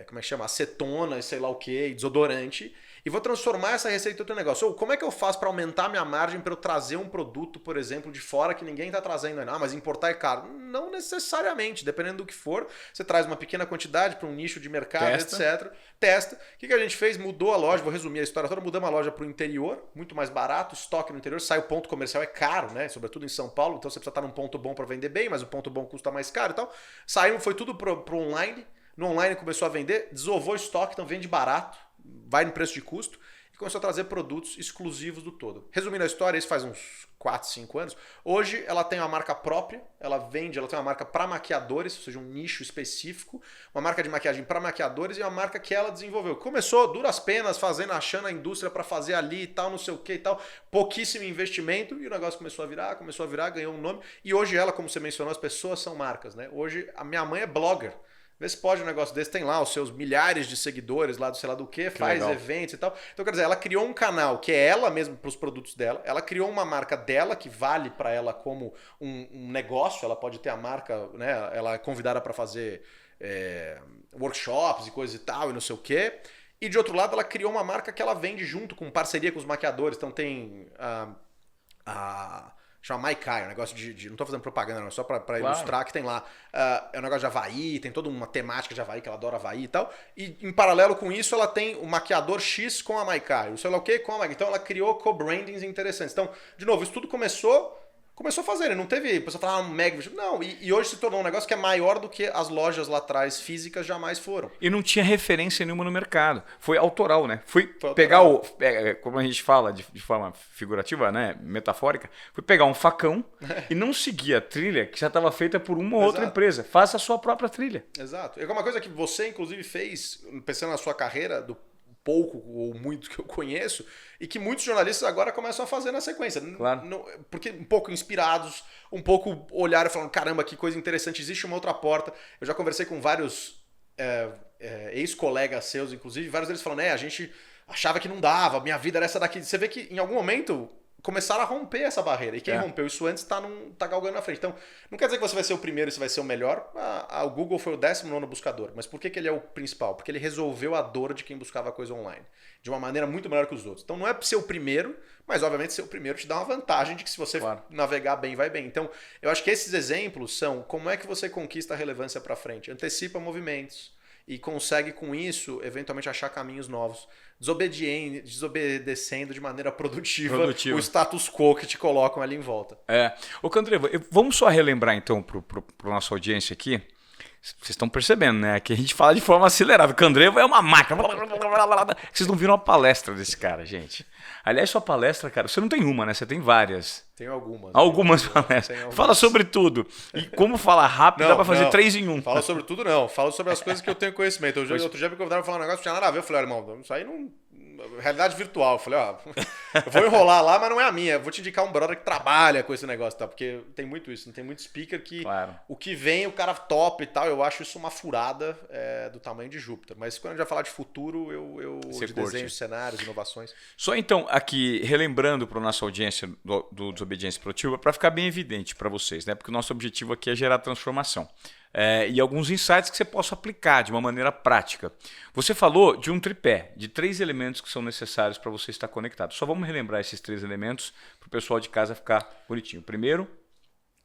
como é que chama? Acetona e sei lá o que, desodorante, e vou transformar essa receita em outro negócio. Ou como é que eu faço para aumentar minha margem para eu trazer um produto, por exemplo, de fora que ninguém está trazendo ainda? Ah, mas importar é caro. Não necessariamente, dependendo do que for. Você traz uma pequena quantidade para um nicho de mercado, etc. Testa. O que a gente fez? Mudou a loja, vou resumir a história toda, mudamos a loja para o interior, muito mais barato, estoque no interior, sai o ponto comercial, é caro, né? Sobretudo em São Paulo, então você precisa estar num ponto bom para vender bem, mas o ponto bom custa mais caro e tal. Saiu, foi tudo pro online. No online começou a vender, desovou o estoque, então vende barato, vai no preço de custo e começou a trazer produtos exclusivos do todo. Resumindo a história, isso faz uns 4, 5 anos. Hoje ela tem uma marca própria, ela tem uma marca para maquiadores, ou seja, um nicho específico, uma marca de maquiagem para maquiadores e uma marca que ela desenvolveu. Começou duras penas, achando a indústria para fazer ali e tal, não sei o que e tal, pouquíssimo investimento e o negócio começou a virar, ganhou um nome e hoje ela, como você mencionou, as pessoas são marcas, né? Hoje a minha mãe é blogger. Vê se pode um negócio desse, tem lá os seus milhares de seguidores lá do sei lá do que faz legal. Eventos e tal. Então, quer dizer, ela criou um canal que é ela mesma para os produtos dela, ela criou uma marca dela que vale para ela como um negócio, ela pode ter a marca, né? Ela é convidada para fazer workshops e coisas e tal, e não sei o quê. E de outro lado, ela criou uma marca que ela vende junto com parceria com os maquiadores. Então tem chama Maikai, um negócio de não tô fazendo propaganda, não, só pra claro. Ilustrar que tem lá. É um negócio de Havaí, tem toda uma temática de Havaí, que ela adora Havaí e tal. E em paralelo com isso, ela tem o maquiador X com a Maikai, o sei lá o que com a Maikai. Então ela criou co-brandings interessantes. Então, de novo, isso tudo começou a fazer, não teve, a pessoa falar mega, não, e hoje se tornou um negócio que é maior do que as lojas lá atrás físicas jamais foram. E não tinha referência nenhuma no mercado, foi autoral, né? Foi pegar como a gente fala de forma figurativa, né, metafórica, foi pegar um facão e não seguir a trilha que já estava feita por uma ou outra empresa, faça a sua própria trilha. Exato, é uma coisa que você inclusive fez, pensando na sua carreira, do pouco ou muito que eu conheço, e que muitos jornalistas agora começam a fazer na sequência. Claro. Porque um pouco inspirados, um pouco olharam e falaram, caramba, que coisa interessante, existe uma outra porta. Eu já conversei com vários ex-colegas seus, inclusive, vários deles falando, a gente achava que não dava, minha vida era essa daqui. Você vê que em algum momento começaram a romper essa barreira. E quem rompeu isso antes tá galgando na frente. Então, não quer dizer que você vai ser o primeiro e você vai ser o melhor. O Google foi o 19º buscador. Mas por que ele é o principal? Porque ele resolveu a dor de quem buscava coisa online. De uma maneira muito melhor que os outros. Então, não é ser o primeiro, mas obviamente ser o primeiro te dá uma vantagem de que se você navegar bem, vai bem. Então, eu acho que esses exemplos são como é que você conquista a relevância para frente. Antecipa movimentos e consegue com isso, eventualmente, achar caminhos novos. Desobedecendo de maneira produtiva o status quo que te colocam ali em volta. Ô Candreva, vamos só relembrar então para a nossa audiência aqui. Vocês estão percebendo, né? Que a gente fala de forma acelerada. O Candrevo é uma máquina. Vocês não viram a palestra desse cara, gente. Aliás, sua palestra, cara, você não tem uma, né? Você tem várias. Tenho algumas. Algumas palestras. Fala sobre tudo. E como falar rápido, dá pra fazer 3 em 1. Fala sobre tudo, não. Fala sobre as coisas que eu tenho conhecimento. Outro dia me convidaram pra falar um negócio que não tinha nada a ver. Eu falei, irmão, isso aí não... Realidade virtual. Eu falei, eu vou enrolar lá, mas não é a minha. Eu vou te indicar um brother que trabalha com esse negócio, tá? Porque tem muito isso. Não tem muito speaker que o que vem, o cara top e tal. Eu acho isso uma furada do tamanho de Júpiter. Mas quando a gente vai falar de futuro, eu de desenho, cenários, inovações. Só então, aqui, relembrando para nossa audiência do Desobediência Produtiva, para ficar bem evidente para vocês, né? Porque o nosso objetivo aqui é gerar transformação. E alguns insights que você possa aplicar de uma maneira prática. Você falou de um tripé, de 3 elementos que são necessários para você estar conectado. Só vamos relembrar esses 3 elementos para o pessoal de casa ficar bonitinho. Primeiro,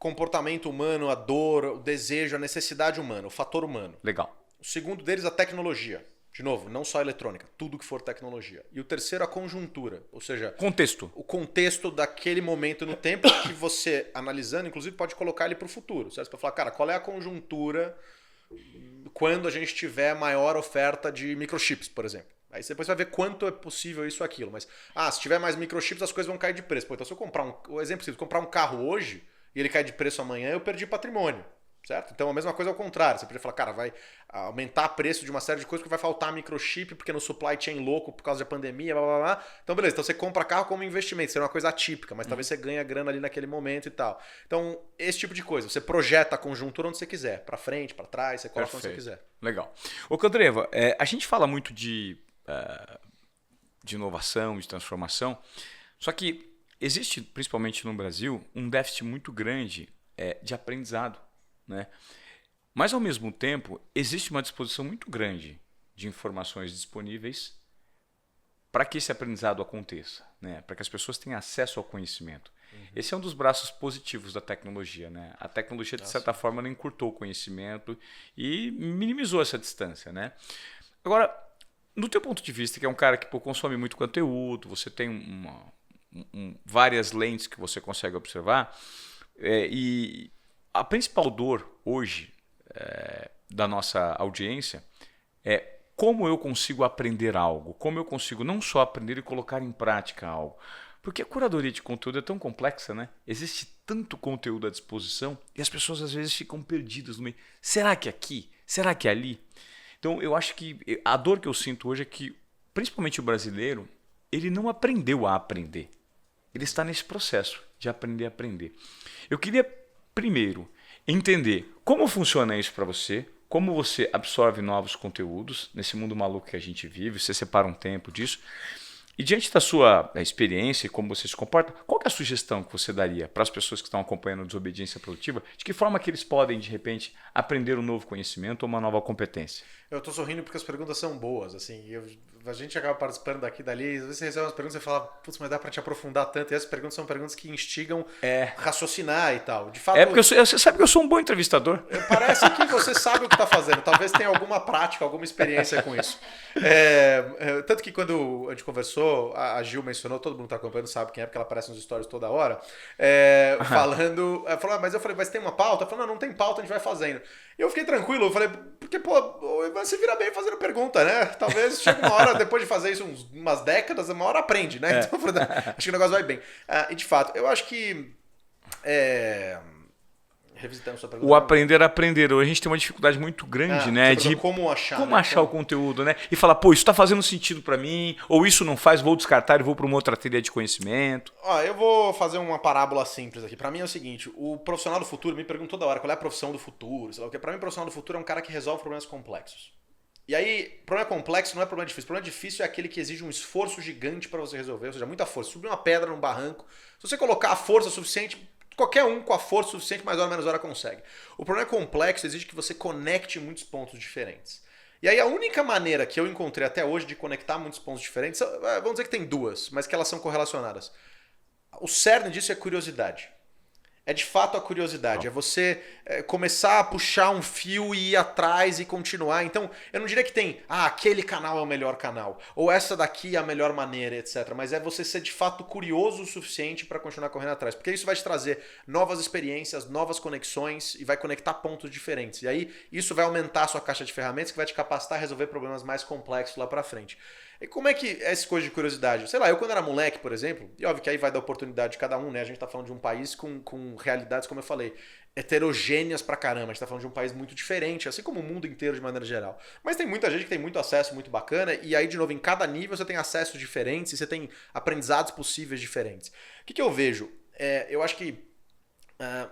comportamento humano, a dor, o desejo, a necessidade humana, o fator humano. Legal. O segundo deles, a tecnologia. De novo, não só a eletrônica, tudo que for tecnologia. E o terceiro, a conjuntura, ou seja... Contexto. O contexto daquele momento no tempo que você, analisando, inclusive pode colocar ele para o futuro. Certo? Para falar, cara, qual é a conjuntura quando a gente tiver maior oferta de microchips, por exemplo. Aí depois você vai ver quanto é possível isso ou aquilo. Mas, se tiver mais microchips, as coisas vão cair de preço. Pô, então se eu comprar o exemplo, se eu comprar um carro hoje e ele cai de preço amanhã, eu perdi patrimônio. Certo? Então a mesma coisa ao contrário. Você podia falar, cara, vai aumentar o preço de uma série de coisas porque vai faltar microchip, porque no supply chain louco por causa da pandemia, blá blá blá. Então beleza, então você compra carro como investimento, seria uma coisa atípica, mas talvez você ganhe grana ali naquele momento e tal. Então, esse tipo de coisa, você projeta a conjuntura onde você quiser, para frente, para trás, você coloca onde você quiser. Legal. Ô Candreva, a gente fala muito de inovação, de transformação, só que existe, principalmente no Brasil, um déficit muito grande de aprendizado. Né? Mas, ao mesmo tempo, existe uma disposição muito grande de informações disponíveis para que esse aprendizado aconteça, né? Para que as pessoas tenham acesso ao conhecimento. Esse é um dos braços positivos da tecnologia. Né? A tecnologia, de certa forma, não encurtou o conhecimento e minimizou essa distância. Né? Agora, do teu ponto de vista, que é um cara que consome muito conteúdo, você tem várias lentes que você consegue observar, e a principal dor hoje da nossa audiência é como eu consigo aprender algo, como eu consigo não só aprender e colocar em prática algo. Porque a curadoria de conteúdo é tão complexa, né? Existe tanto conteúdo à disposição e as pessoas às vezes ficam perdidas no meio. Será que é aqui? Será que é ali? Então eu acho que a dor que eu sinto hoje é que, principalmente o brasileiro, ele não aprendeu a aprender. Ele está nesse processo de aprender a aprender. Eu queria primeiro, entender como funciona isso para você, como você absorve novos conteúdos nesse mundo maluco que a gente vive, você separa um tempo disso. E diante da sua experiência e como você se comporta, qual que é a sugestão que você daria para as pessoas que estão acompanhando a Desobediência Produtiva? De que forma que eles podem, de repente, aprender um novo conhecimento ou uma nova competência? Eu estou sorrindo porque as perguntas são boas. Assim, a gente acaba participando daqui e dali, às vezes você recebe umas perguntas e fala, putz, mas dá para te aprofundar tanto. E essas perguntas são perguntas que instigam raciocinar e tal. De fato, porque você sabe que eu sou um bom entrevistador. Parece que você sabe o que está fazendo. Talvez tenha alguma prática, alguma experiência com isso. Tanto que quando a gente conversou, a Gil mencionou, todo mundo está acompanhando, sabe quem é, porque ela aparece nos stories toda hora, falando, mas eu falei, mas tem uma pauta? Ela falou, não tem pauta, a gente vai fazendo. E eu fiquei tranquilo, eu falei, porque, você vira bem fazendo pergunta, né? Talvez chegue uma hora, depois de fazer isso umas décadas, uma hora aprende, né? Então, acho que o negócio vai bem. E de fato, eu acho que... Revisitando sua pergunta. O aprender a aprender. A gente tem uma dificuldade muito grande, né? De como achar. Como achar o conteúdo, né? E falar, isso está fazendo sentido para mim, ou isso não faz, vou descartar e vou para uma outra trilha de conhecimento. Eu vou fazer uma parábola simples aqui. Para mim é o seguinte, o profissional do futuro me pergunta toda hora qual é a profissão do futuro. Sei lá o que. Para mim, o profissional do futuro é um cara que resolve problemas complexos. E aí, problema complexo não é problema difícil. Problema difícil é aquele que exige um esforço gigante para você resolver, ou seja, muita força. Subir uma pedra num barranco, se você colocar a força suficiente, qualquer um com a força suficiente, mais hora ou menos hora consegue. O problema é complexo, exige que você conecte muitos pontos diferentes. E aí a única maneira que eu encontrei até hoje de conectar muitos pontos diferentes, vamos dizer que tem duas, mas que elas são correlacionadas. O cerne disso é curiosidade. é de fato a curiosidade. É você começar a puxar um fio e ir atrás e continuar. Então, eu não diria que tem, aquele canal é o melhor canal, ou essa daqui é a melhor maneira, etc. Mas é você ser de fato curioso o suficiente para continuar correndo atrás. Porque isso vai te trazer novas experiências, novas conexões e vai conectar pontos diferentes. E aí, isso vai aumentar a sua caixa de ferramentas que vai te capacitar a resolver problemas mais complexos lá para frente. E como é que é essa coisa de curiosidade? Sei lá, eu quando era moleque, por exemplo, e óbvio que aí vai da oportunidade de cada um, né? A gente tá falando de um país com realidades, como eu falei, heterogêneas pra caramba. A gente tá falando de um país muito diferente, assim como o mundo inteiro de maneira geral. Mas tem muita gente que tem muito acesso, muito bacana, e aí, de novo, em cada nível você tem acessos diferentes e você tem aprendizados possíveis diferentes. O que eu vejo? Eu acho que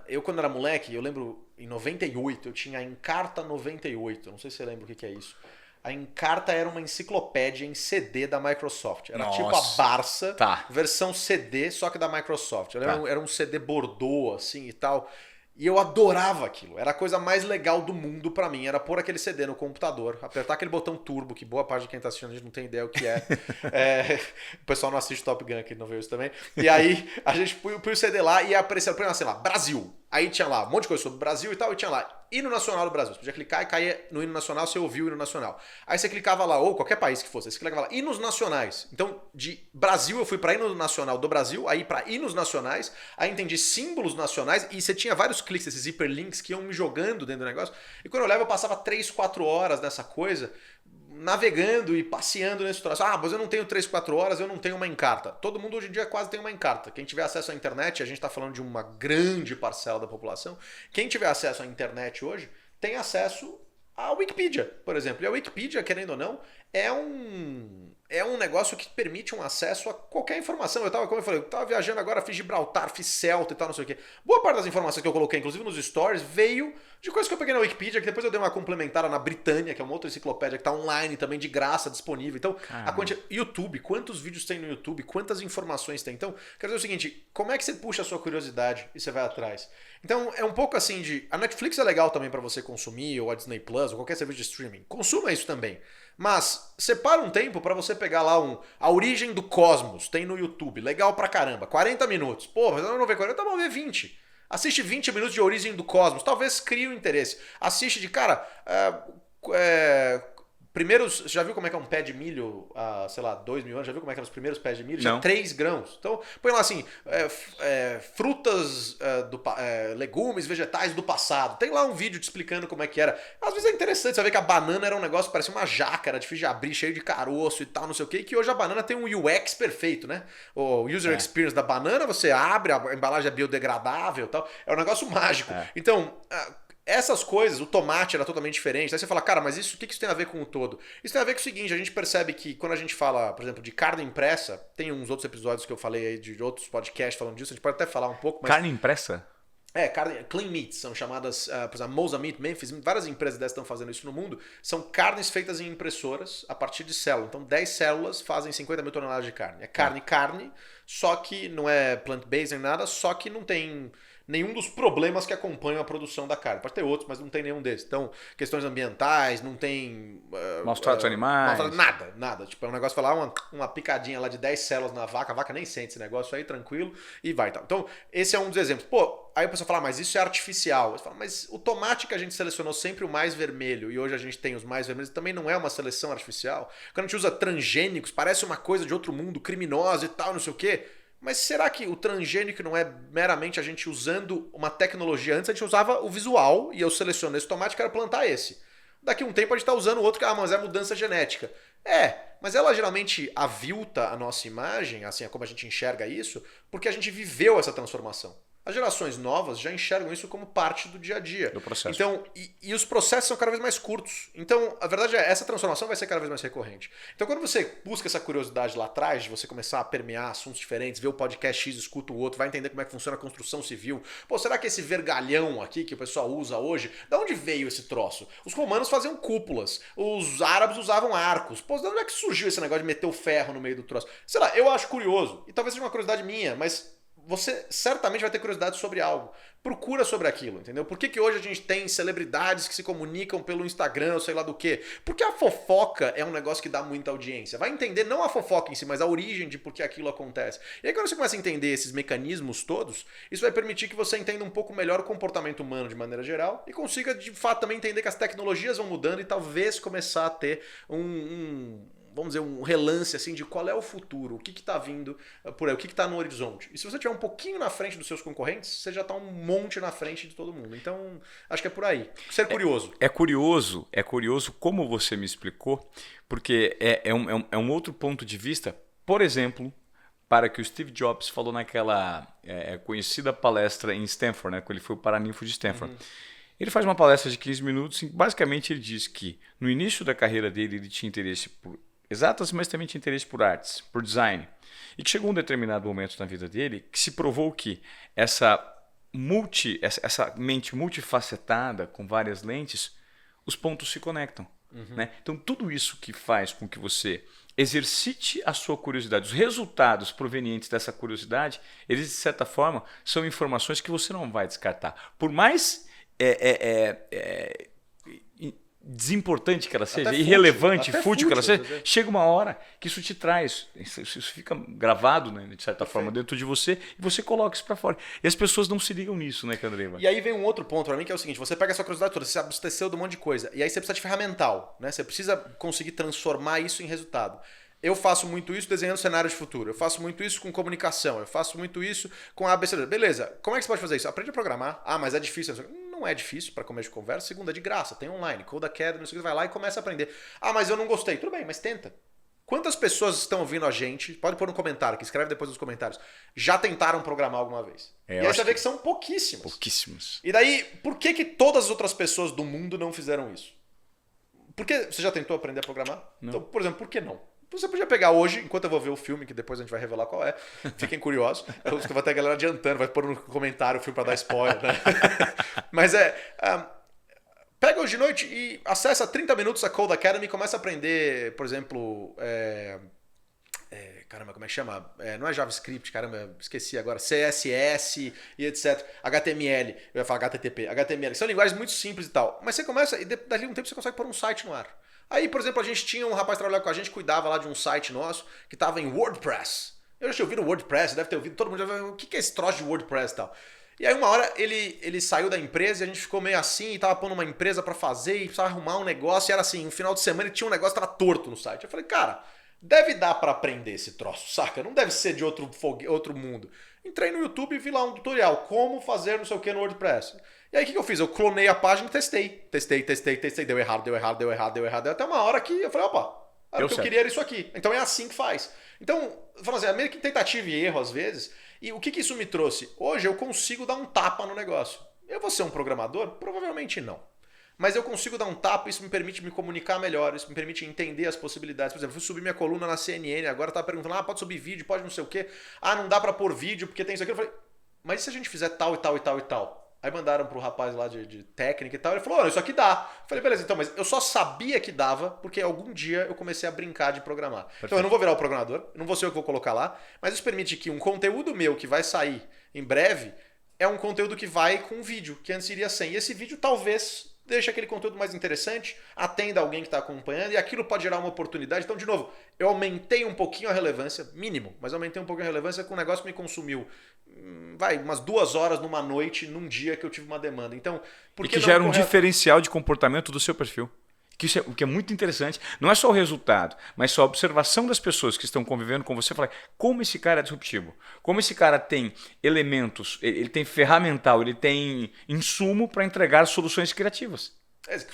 eu quando era moleque, eu lembro em 98, eu tinha a Encarta 98, não sei se você lembra o que é isso. A Encarta era uma enciclopédia em CD da Microsoft. Era tipo a Barça, versão CD, só que da Microsoft. Era um CD Bordeaux, assim, e tal. E eu adorava aquilo. Era a coisa mais legal do mundo pra mim. Era pôr aquele CD no computador, apertar aquele botão turbo, que boa parte de quem tá assistindo a gente não tem ideia o que é. O pessoal não assiste Top Gun aqui, não viu isso também. E aí a gente põe o CD lá e aparecia, sei lá, Brasil. Aí tinha lá um monte de coisa sobre o Brasil e tal, e tinha lá hino nacional do Brasil. Você podia clicar e cair no hino nacional, você ouviu o hino nacional. Aí você clicava lá, ou qualquer país que fosse, você clicava lá, hinos nacionais. Então, de Brasil eu fui para hino nacional do Brasil, aí para hinos nacionais, aí entendi símbolos nacionais, e você tinha vários cliques, esses hiperlinks que iam me jogando dentro do negócio. E quando eu olhava, eu passava 3, 4 horas nessa coisa, navegando e passeando nesse troço. Mas eu não tenho 3, 4 horas, eu não tenho uma Encarta. Todo mundo hoje em dia quase tem uma Encarta. Quem tiver acesso à internet, a gente está falando de uma grande parcela da população, quem tiver acesso à internet hoje tem acesso à Wikipedia, por exemplo. E a Wikipedia, querendo ou não, é um negócio que permite um acesso a qualquer informação. Como eu falei, eu tava viajando agora, fiz Gibraltar, fiz Celta e tal, não sei o quê. Boa parte das informações que eu coloquei, inclusive nos stories, veio de coisas que eu peguei na Wikipedia, que depois eu dei uma complementada na Britânia, que é uma outra enciclopédia que tá online também, de graça, disponível. Então, YouTube, quantos vídeos tem no YouTube, quantas informações tem. Então, quero dizer o seguinte, como é que você puxa a sua curiosidade e você vai atrás? Então, é um pouco assim a Netflix é legal também para você consumir, ou a Disney Plus, ou qualquer serviço de streaming. Consuma isso também. Mas separa um tempo para você pegar lá A Origem do Cosmos, tem no YouTube, legal pra caramba, 40 minutos. Pô, mas eu não vou ver 40, tá bom, ver 20. Assiste 20 minutos de Origem do Cosmos, talvez crie um interesse. Assiste de cara, primeiros, já viu como é que é um pé de milho há, sei lá, 2.000 anos? Já viu como é que eram os primeiros pés de milho? Não. Já 3 grãos. Então, põe lá assim, frutas, legumes, vegetais do passado. Tem lá um vídeo te explicando como é que era. Às vezes é interessante, você vê que a banana era um negócio que parecia uma jaca, era difícil de abrir, cheio de caroço e tal, não sei o que, que hoje a banana tem um UX perfeito, né? O User Experience da banana, você abre, a embalagem é biodegradável e tal. É um negócio mágico. Então, essas coisas, o tomate era totalmente diferente. Aí você fala, cara, mas o que isso tem a ver com o todo? Isso tem a ver com o seguinte, a gente percebe que quando a gente fala, por exemplo, de carne impressa, tem uns outros episódios que eu falei aí de outros podcasts falando disso, a gente pode até falar um pouco, mas... Carne impressa? Clean meats, são chamadas, por exemplo, Mosa Meat, Memphis, várias empresas dessas estão fazendo isso no mundo, são carnes feitas em impressoras a partir de células. Então 10 células fazem 50 mil toneladas de carne. É carne, só que não é plant-based nem nada, só que não tem nenhum dos problemas que acompanham a produção da carne. Pode ter outros, mas não tem nenhum desses. Então, questões ambientais, não tem... maus tratos animais. Nada. Tipo, é um negócio, falar uma picadinha lá de 10 células na vaca, a vaca nem sente esse negócio aí, tranquilo, e vai. Tá. Então, esse é um dos exemplos. Pô, aí o pessoal fala, mas isso é artificial. Você fala, mas o tomate que a gente selecionou sempre o mais vermelho, e hoje a gente tem os mais vermelhos, também não é uma seleção artificial. Quando a gente usa transgênicos, parece uma coisa de outro mundo, criminosa e tal, não sei o quê. Mas será que o transgênico não é meramente a gente usando uma tecnologia? Antes a gente usava o visual e eu selecionei esse tomate, quero plantar esse. Daqui a um tempo a gente está usando outro, mas é mudança genética. Mas ela geralmente avilta a nossa imagem, assim é como a gente enxerga isso, porque a gente viveu essa transformação. As gerações novas já enxergam isso como parte do dia a dia. Do processo. Então, e os processos são cada vez mais curtos. Então, a verdade é, essa transformação vai ser cada vez mais recorrente. Então, quando você busca essa curiosidade lá atrás, de você começar a permear assuntos diferentes, ver o podcast X, escuta o outro, vai entender como é que funciona a construção civil. Pô, será que esse vergalhão aqui que o pessoal usa hoje, de onde veio esse troço? Os romanos faziam cúpulas, os árabes usavam arcos. Pô, de onde é que surgiu esse negócio de meter o ferro no meio do troço? Sei lá, eu acho curioso. E talvez seja uma curiosidade minha, mas... você certamente vai ter curiosidade sobre algo. Procura sobre aquilo, entendeu? Por que hoje a gente tem celebridades que se comunicam pelo Instagram ou sei lá do quê? Porque a fofoca é um negócio que dá muita audiência. Vai entender não a fofoca em si, mas a origem de por que aquilo acontece. E aí quando você começa a entender esses mecanismos todos, isso vai permitir que você entenda um pouco melhor o comportamento humano de maneira geral e consiga de fato também entender que as tecnologias vão mudando e talvez começar a ter vamos dizer, um relance assim de qual é o futuro, o que está vindo por aí, o que está no horizonte. E se você estiver um pouquinho na frente dos seus concorrentes, você já está um monte na frente de todo mundo. Então, acho que é por aí. Ser curioso. É curioso como você me explicou, porque é um outro ponto de vista, por exemplo, para que o Steve Jobs falou naquela conhecida palestra em Stanford, né, quando ele foi o Paraninfo de Stanford. Ele faz uma palestra de 15 minutos e basicamente ele diz que no início da carreira dele ele tinha interesse por exatas, mas também tinha interesse por artes, por design. E que chegou um determinado momento na vida dele que se provou que essa mente multifacetada, com várias lentes, os pontos se conectam. Né? Então tudo isso que faz com que você exercite a sua curiosidade, os resultados provenientes dessa curiosidade, eles de certa forma são informações que você não vai descartar. Por mais desimportante que ela seja, irrelevante, fútil que ela seja, chega uma hora que isso te traz, isso fica gravado, né, de certa forma dentro de você e você coloca isso para fora. E as pessoas não se ligam nisso, né, Candreva? E aí vem um outro ponto para mim que é o seguinte, você pega a sua curiosidade toda, você se abasteceu de um monte de coisa, e aí você precisa de ferramental, né? Você precisa conseguir transformar isso em resultado. Eu faço muito isso desenhando cenários de futuro. Eu faço muito isso com comunicação. Eu faço muito isso com a ABC. Beleza, como é que você pode fazer isso? Aprende a programar. Ah, mas é difícil. Não é difícil para começo de conversa. Segunda, é de graça. Tem online. Code Academy, você vai lá e começa a aprender. Ah, mas eu não gostei. Tudo bem, mas tenta. Quantas pessoas estão ouvindo a gente? Pode pôr no comentário, que escreve depois nos comentários. Já tentaram programar alguma vez? E aí você vê que são pouquíssimas. Pouquíssimas. E daí, por que todas as outras pessoas do mundo não fizeram isso? Porque você já tentou aprender a programar? Não. Então, por exemplo, por que não? Você podia pegar hoje, enquanto eu vou ver o filme, que depois a gente vai revelar qual é. Fiquem curiosos. Eu vou ter a galera adiantando, vai pôr no comentário o filme para dar spoiler, né? Mas pega hoje de noite e acessa 30 minutos a Code Academy e começa a aprender, por exemplo, caramba, como é que chama? Não é JavaScript, caramba, esqueci agora. CSS e etc. HTML, eu ia falar HTTP, HTML. São linguagens muito simples e tal. Mas você começa e dali a um tempo você consegue pôr um site no ar. Aí, por exemplo, a gente tinha um rapaz que trabalhava com a gente, cuidava lá de um site nosso, que estava em WordPress. Eu já tinha ouvido WordPress, deve ter ouvido, todo mundo já viu, o que é esse troço de WordPress e tal. E aí uma hora ele saiu da empresa e a gente ficou meio assim, e tava pondo uma empresa para fazer e precisava arrumar um negócio, e era assim, no final de semana ele tinha um negócio que tava torto no site. Eu falei, cara, deve dar para aprender esse troço, saca? Não deve ser de outro mundo. Entrei no YouTube e vi lá um tutorial, como fazer não sei o que no WordPress. E aí o que eu fiz? Eu clonei a página e testei. Testei. Deu errado. Até uma hora que eu falei, opa, o que eu queria era isso aqui. Então é assim que faz. Então, falando assim, é meio que tentativa e erro às vezes. E o que isso me trouxe? Hoje eu consigo dar um tapa no negócio. Eu vou ser um programador? Provavelmente não. Mas eu consigo dar um tapa, isso me permite me comunicar melhor, isso me permite entender as possibilidades. Por exemplo, eu fui subir minha coluna na CNN, agora tá perguntando, pode subir vídeo, pode não sei o quê. Não dá pra pôr vídeo porque tem isso aqui. Eu falei, mas e se a gente fizer tal e tal e tal e tal? Aí mandaram pro rapaz lá de técnica e tal, ele falou, olha, isso aqui dá. Eu falei, beleza, então, mas eu só sabia que dava porque algum dia eu comecei a brincar de programar. Perfeito. Então eu não vou virar o programador, não vou ser eu que vou colocar lá, mas isso permite que um conteúdo meu que vai sair em breve é um conteúdo que vai com um vídeo, que antes iria sem. E esse vídeo talvez deixe aquele conteúdo mais interessante, atenda alguém que está acompanhando e aquilo pode gerar uma oportunidade. Então, de novo, eu aumentei um pouquinho a relevância, mínimo, mas aumentei um pouquinho a relevância com um negócio que me consumiu umas 2 horas numa noite, num dia que eu tive uma demanda. Então, e que gera um diferencial de comportamento do seu perfil. O que é muito interessante, não é só o resultado, mas só a observação das pessoas que estão convivendo com você, falar como esse cara é disruptivo, como esse cara tem elementos, ele tem ferramental, ele tem insumo para entregar soluções criativas.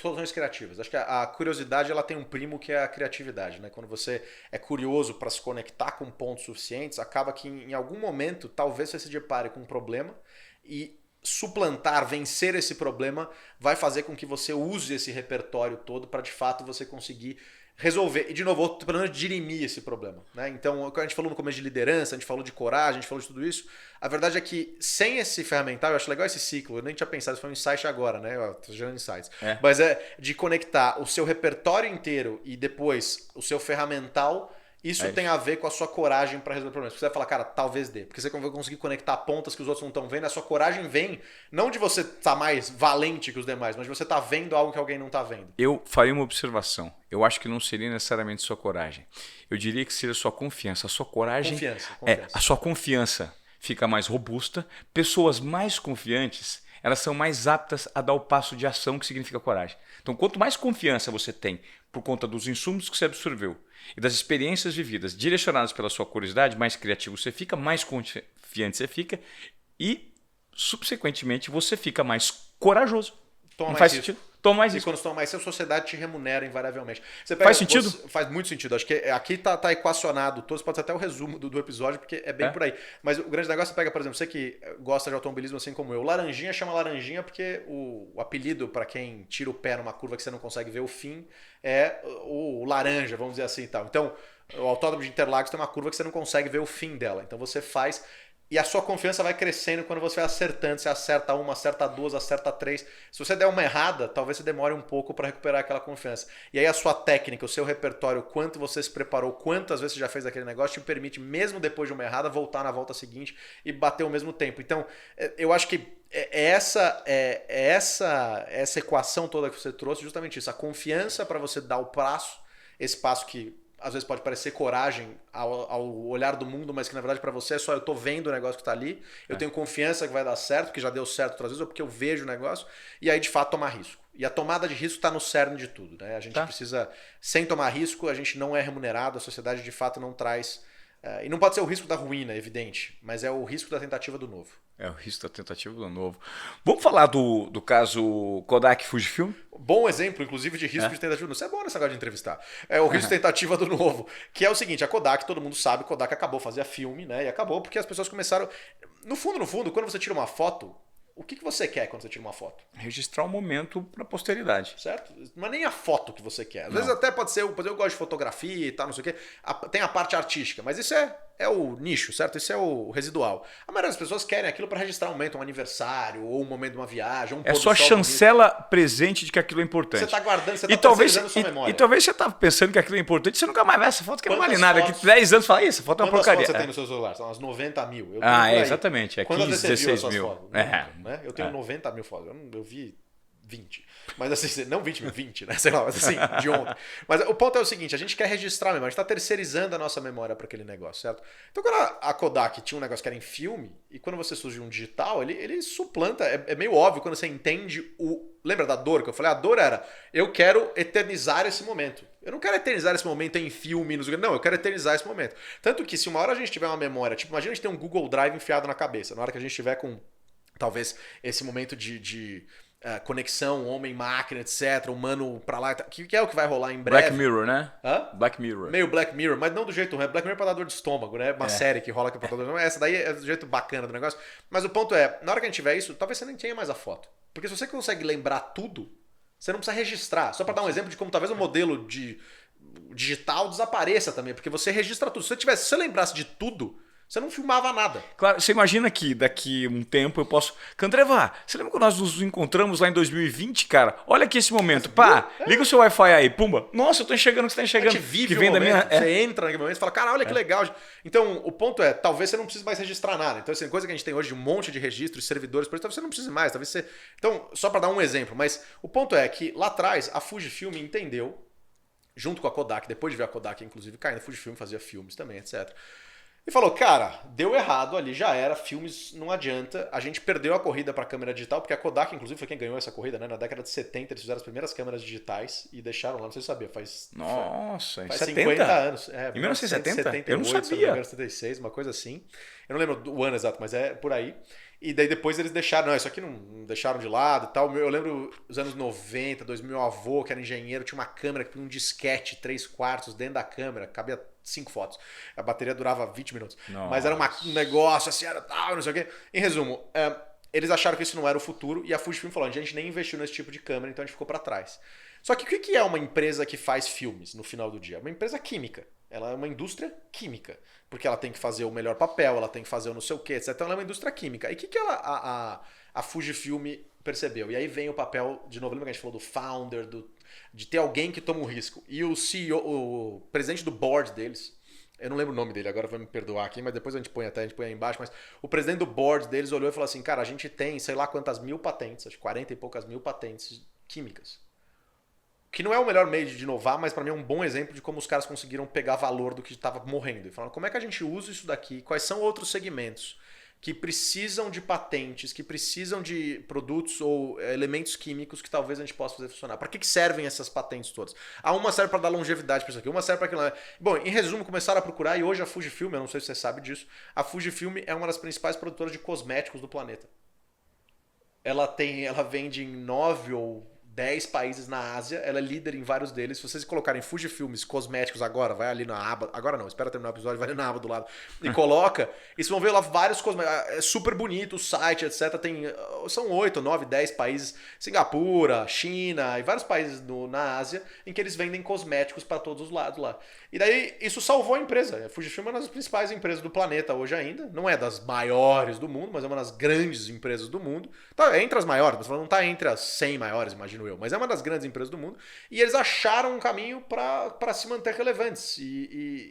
Soluções criativas. Acho que a curiosidade ela tem um primo que é a criatividade, né? Quando você é curioso para se conectar com pontos suficientes, acaba que em algum momento talvez você se depare com um problema e suplantar, vencer esse problema vai fazer com que você use esse repertório todo para de fato você conseguir resolver. E de novo, pelo menos dirimir esse problema, né? Então, a gente falou no começo de liderança, a gente falou de coragem, a gente falou de tudo isso. A verdade é que sem esse ferramental, eu acho legal esse ciclo, eu nem tinha pensado, isso foi um insight agora, né? Eu tô gerando insights. Mas é de conectar o seu repertório inteiro e depois o seu ferramental Isso tem a ver com a sua coragem para resolver problemas. Você vai falar, cara, talvez dê. Porque você vai conseguir conectar pontas que os outros não estão vendo. A sua coragem vem não de você estar mais valente que os demais, mas de você estar vendo algo que alguém não está vendo. Eu faria uma observação. Eu acho que não seria necessariamente sua coragem. Eu diria que seria sua confiança. A sua coragem... Confiança. A sua confiança fica mais robusta. Pessoas mais confiantes, elas são mais aptas a dar o passo de ação, que significa coragem. Então, quanto mais confiança você tem por conta dos insumos que você absorveu e das experiências vividas direcionadas pela sua curiosidade, mais criativo você fica, mais confiante você fica e, subsequentemente, você fica mais corajoso. Toma Não mais faz risco. sentido? Toma mais E isso. quando você toma mais, a sociedade te remunera invariavelmente. Faz sentido? Faz muito sentido. Acho que aqui tá equacionado. Todos pode ser até o resumo do episódio, porque é bem por aí. Mas o grande negócio, você pega, por exemplo, você que gosta de automobilismo assim como eu. Laranjinha chama laranjinha porque o apelido para quem tira o pé numa curva que você não consegue ver o fim é o laranja, vamos dizer assim e tal. Então, o Autódromo de Interlagos tem uma curva que você não consegue ver o fim dela. Então você faz... E a sua confiança vai crescendo quando você vai acertando. Você acerta uma, acerta duas, acerta três. Se você der uma errada, talvez você demore um pouco para recuperar aquela confiança. E aí a sua técnica, o seu repertório, quanto você se preparou, quantas vezes você já fez aquele negócio, te permite, mesmo depois de uma errada, voltar na volta seguinte e bater ao mesmo tempo. Então, eu acho que essa equação toda que você trouxe, justamente isso. A confiança para você dar o passo, esse passo que... às vezes pode parecer coragem ao olhar do mundo, mas que na verdade para você é só eu tô vendo o negócio que tá ali, eu tenho confiança que vai dar certo, que já deu certo outras vezes, ou porque eu vejo o negócio, e aí de fato tomar risco. E a tomada de risco está no cerne de tudo, né? A gente precisa, sem tomar risco, a gente não é remunerado, a sociedade de fato não traz... e não pode ser o risco da ruína, é evidente, mas é o risco da tentativa do novo. É o risco da tentativa do novo. Vamos falar do caso Kodak Fujifilm? Bom exemplo, inclusive, de risco de tentativa do novo. Isso é bom nessa hora de entrevistar. É o risco de tentativa do novo. Que é o seguinte, a Kodak, todo mundo sabe, Kodak acabou, fazia filme, né? E acabou porque as pessoas começaram... No fundo, quando você tira uma foto, o que você quer quando você tira uma foto? Registrar um momento para a posteridade. Certo? Não é nem a foto que você quer. Às vezes até pode ser, eu gosto de fotografia e tal, não sei o quê. Tem a parte artística, mas isso é o nicho, certo? Isso é o residual. A maioria das pessoas querem aquilo para registrar um momento, um aniversário, ou um momento de uma viagem, é só chancela presente de que aquilo é importante. Você está guardando, você está terceirizando sua memória. E talvez você está pensando que aquilo é importante, você nunca mais vai essa foto que não vale nada. Daqui 10 anos fala, essa foto é uma porcaria. Quantas fotos você tem no seu celular? São umas 90 mil. Exatamente. É 15, 16 mil. Fotos? Né? Eu tenho 90 mil fotos. Eu vi 20. Mas assim, não 20 mil, 20, né? Sei lá, mas assim, de ontem. Mas o ponto é o seguinte, a gente quer registrar a memória, a gente está terceirizando a nossa memória para aquele negócio, certo? Então quando a Kodak tinha um negócio que era em filme, e quando você surgiu um digital, ele suplanta, é meio óbvio quando você entende o... Lembra da dor que eu falei? A dor era, eu quero eternizar esse momento. Eu não quero eternizar esse momento em filme, não, eu quero eternizar esse momento. Tanto que se uma hora a gente tiver uma memória, tipo, imagina a gente ter um Google Drive enfiado na cabeça, na hora que a gente tiver com, talvez, esse momento de conexão, homem-máquina, etc, humano pra lá, que é o que vai rolar em breve. Black Mirror, né? Hã? Black Mirror. Meio Black Mirror, mas não do jeito ruim. Black Mirror é pra dar dor de estômago, né? Uma série que rola que é pra dar dor de estômago. Essa daí é do jeito bacana do negócio. Mas o ponto é, na hora que a gente tiver isso, talvez você nem tenha mais a foto. Porque se você consegue lembrar tudo, você não precisa registrar. Só pra dar um exemplo de como talvez o modelo digital desapareça também, porque você registra tudo. Se você lembrasse de tudo, você não filmava nada. Claro, você imagina que daqui um tempo eu posso... Candreva, você lembra quando nós nos encontramos lá em 2020, cara? Olha aqui esse momento. Pá, liga o seu Wi-Fi aí, pumba. Nossa, eu tô enxergando o que você tá enxergando. A gente vive que vem momento, da minha... Você entra naquele momento e fala, cara, olha que legal. Então, o ponto é, talvez você não precise mais registrar nada. Então, assim, coisa que a gente tem hoje de um monte de registros, servidores, por isso, talvez você não precise mais. Talvez você... Então, só para dar um exemplo, mas o ponto é que lá atrás a Fujifilm entendeu, junto com a Kodak, depois de ver a Kodak, inclusive, caindo, a Fujifilm fazia filmes também, etc. E falou, cara, deu errado ali, já era, filmes não adianta, a gente perdeu a corrida para a câmera digital, porque a Kodak, inclusive, foi quem ganhou essa corrida, né? Na década de 70 eles fizeram as primeiras câmeras digitais e deixaram lá, não sei se sabia, faz 50 anos. Em 1970? 78, eu não sabia. 1976, uma coisa assim. Eu não lembro o ano exato, mas é por aí. E daí depois eles deixaram, não, isso aqui não deixaram de lado e tal. Eu lembro os anos 90, 2000, meu avô, que era engenheiro, tinha uma câmera que tinha um disquete 3/4 dentro da câmera, cabia 5 fotos. A bateria durava 20 minutos. Nossa. Mas era um negócio assim, era tal, não sei o quê. Em resumo, eles acharam que isso não era o futuro e a Fujifilm falou, a gente nem investiu nesse tipo de câmera, então a gente ficou para trás. Só que o que é uma empresa que faz filmes no final do dia? Uma empresa química. Ela é uma indústria química. Porque ela tem que fazer o melhor papel, ela tem que fazer o não sei o quê, etc. Então ela é uma indústria química. E o que a Fujifilm percebeu? E aí vem o papel, de novo, lembra que a gente falou do founder, de ter alguém que toma um risco. E o CEO, o presidente do board deles, Eu não lembro o nome dele, agora vai me perdoar aqui, mas depois a gente põe aí embaixo. Mas o presidente do board deles olhou e falou assim: cara, a gente tem sei lá quantas mil patentes, acho que 40 e poucas mil patentes químicas. Que não é o melhor meio de inovar, mas para mim é um bom exemplo de como os caras conseguiram pegar valor do que estava morrendo. E falaram, como é que a gente usa isso daqui? Quais são outros segmentos que precisam de patentes, que precisam de produtos ou elementos químicos que talvez a gente possa fazer funcionar? Para que servem essas patentes todas? Uma serve para dar longevidade para isso aqui, uma serve para aquilo. Bom, em resumo, começaram a procurar e hoje a Fujifilm, eu não sei se você sabe disso, a Fujifilm é uma das principais produtoras de cosméticos do planeta. Ela vende em 9 ou 10 países na Ásia, ela é líder em vários deles. Se vocês colocarem Fujifilmes cosméticos agora, vai ali na aba, agora não, espera terminar o episódio, vai ali na aba do lado e coloca, e vocês vão ver lá vários cosméticos, é super bonito o site, etc. São 8, 9, 10 países, Singapura, China e vários países na Ásia, em que eles vendem cosméticos para todos os lados lá. E daí isso salvou a empresa. A Fujifilm é uma das principais empresas do planeta hoje ainda, não é das maiores do mundo, mas é uma das grandes empresas do mundo. Tá entre as maiores, mas não está entre as 100 maiores, imagino eu, mas é uma das grandes empresas do mundo, e eles acharam um caminho para se manter relevantes.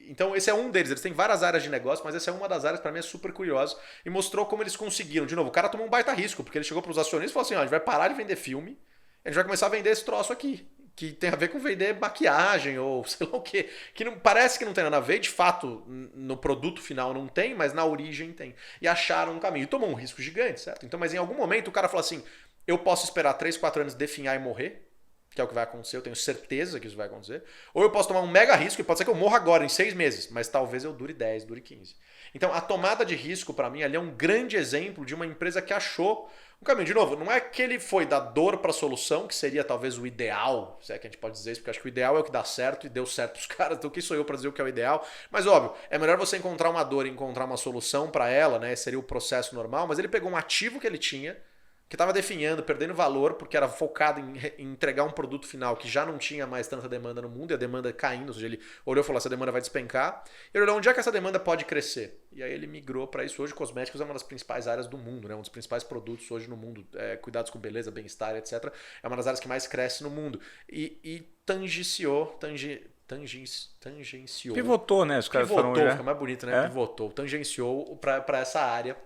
Então esse é um deles, eles têm várias áreas de negócio, mas essa é uma das áreas para mim é super curiosa, e mostrou como eles conseguiram. De novo, o cara tomou um baita risco, porque ele chegou para os acionistas e falou assim, ó, a gente vai parar de vender filme, a gente vai começar a vender esse troço aqui, que tem a ver com vender maquiagem ou sei lá o quê, que não, parece que não tem nada a ver, de fato no produto final não tem, mas na origem tem. E acharam um caminho, e tomou um risco gigante, certo? Então, mas em algum momento o cara falou assim, eu posso esperar 3, 4 anos definhar e morrer, que é o que vai acontecer, eu tenho certeza que isso vai acontecer, ou eu posso tomar um mega risco, e pode ser que eu morra agora, em 6 meses, mas talvez eu dure 10, dure 15. Então a tomada de risco para mim ali é um grande exemplo de uma empresa que achou um caminho. De novo, não é que ele foi da dor para a solução, que seria talvez o ideal, se é que a gente pode dizer isso, porque acho que o ideal é o que dá certo e deu certo para os caras, então quem sou eu para dizer o que é o ideal? Mas óbvio, é melhor você encontrar uma dor e encontrar uma solução para ela, né? Seria o processo normal, mas ele pegou um ativo que ele tinha, que estava definhando, perdendo valor, porque era focado em entregar um produto final que já não tinha mais tanta demanda no mundo, e a demanda caindo, ou seja, ele olhou e falou, essa demanda vai despencar, e ele olhou onde é que essa demanda pode crescer. E aí ele migrou para isso. Hoje cosméticos é uma das principais áreas do mundo, né? Um dos principais produtos hoje no mundo, cuidados com beleza, bem-estar, etc. É uma das áreas que mais cresce no mundo. E tangenciou... Pivotou, né? Os caras pivotou, foram, fica mais bonito, né? Pivotou, tangenciou para essa área.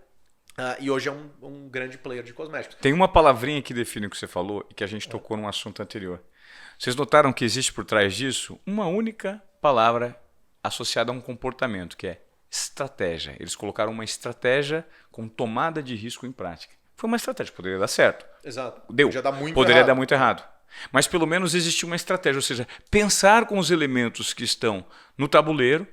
E hoje é um grande player de cosméticos. Tem uma palavrinha que define o que você falou e que a gente tocou num assunto anterior. Vocês notaram que existe por trás disso uma única palavra associada a um comportamento, que é estratégia. Eles colocaram uma estratégia com tomada de risco em prática. Foi uma estratégia, poderia dar certo. Exato. Deu. Poderia errado. dar muito errado. Mas pelo menos existe uma estratégia, ou seja, pensar com os elementos que estão no tabuleiro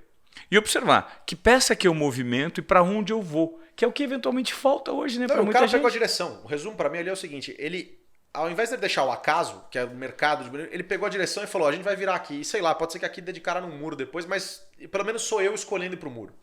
e observar que peça que eu movimento e para onde eu vou. Que é o que eventualmente falta hoje, né? Para muita gente. O cara pegou a direção. O resumo para mim ali é o seguinte, ele, ao invés de deixar o acaso, que é o mercado, ele pegou a direção e falou, a gente vai virar aqui, e sei lá, pode ser que aqui dê de cara num muro depois, mas pelo menos sou eu escolhendo ir pro muro.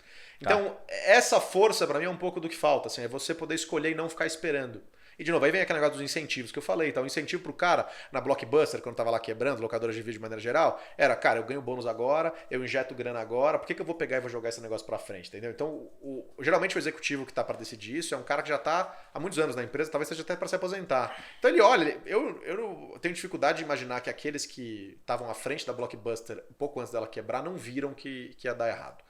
Então, essa força para mim é um pouco do que falta, assim, é você poder escolher e não ficar esperando. E de novo, aí vem aquele negócio dos incentivos que eu falei. Então, o incentivo pro cara na Blockbuster, quando tava lá quebrando, locadoras de vídeo de maneira geral, era, cara, eu ganho bônus agora, eu injeto grana agora, por que eu vou pegar e vou jogar esse negócio pra frente, entendeu? Então, geralmente o executivo que tá para decidir isso é um cara que já tá há muitos anos na empresa, talvez seja até para se aposentar. Então ele olha, eu tenho dificuldade de imaginar que aqueles que estavam à frente da Blockbuster, um pouco antes dela quebrar, não viram que ia dar errado.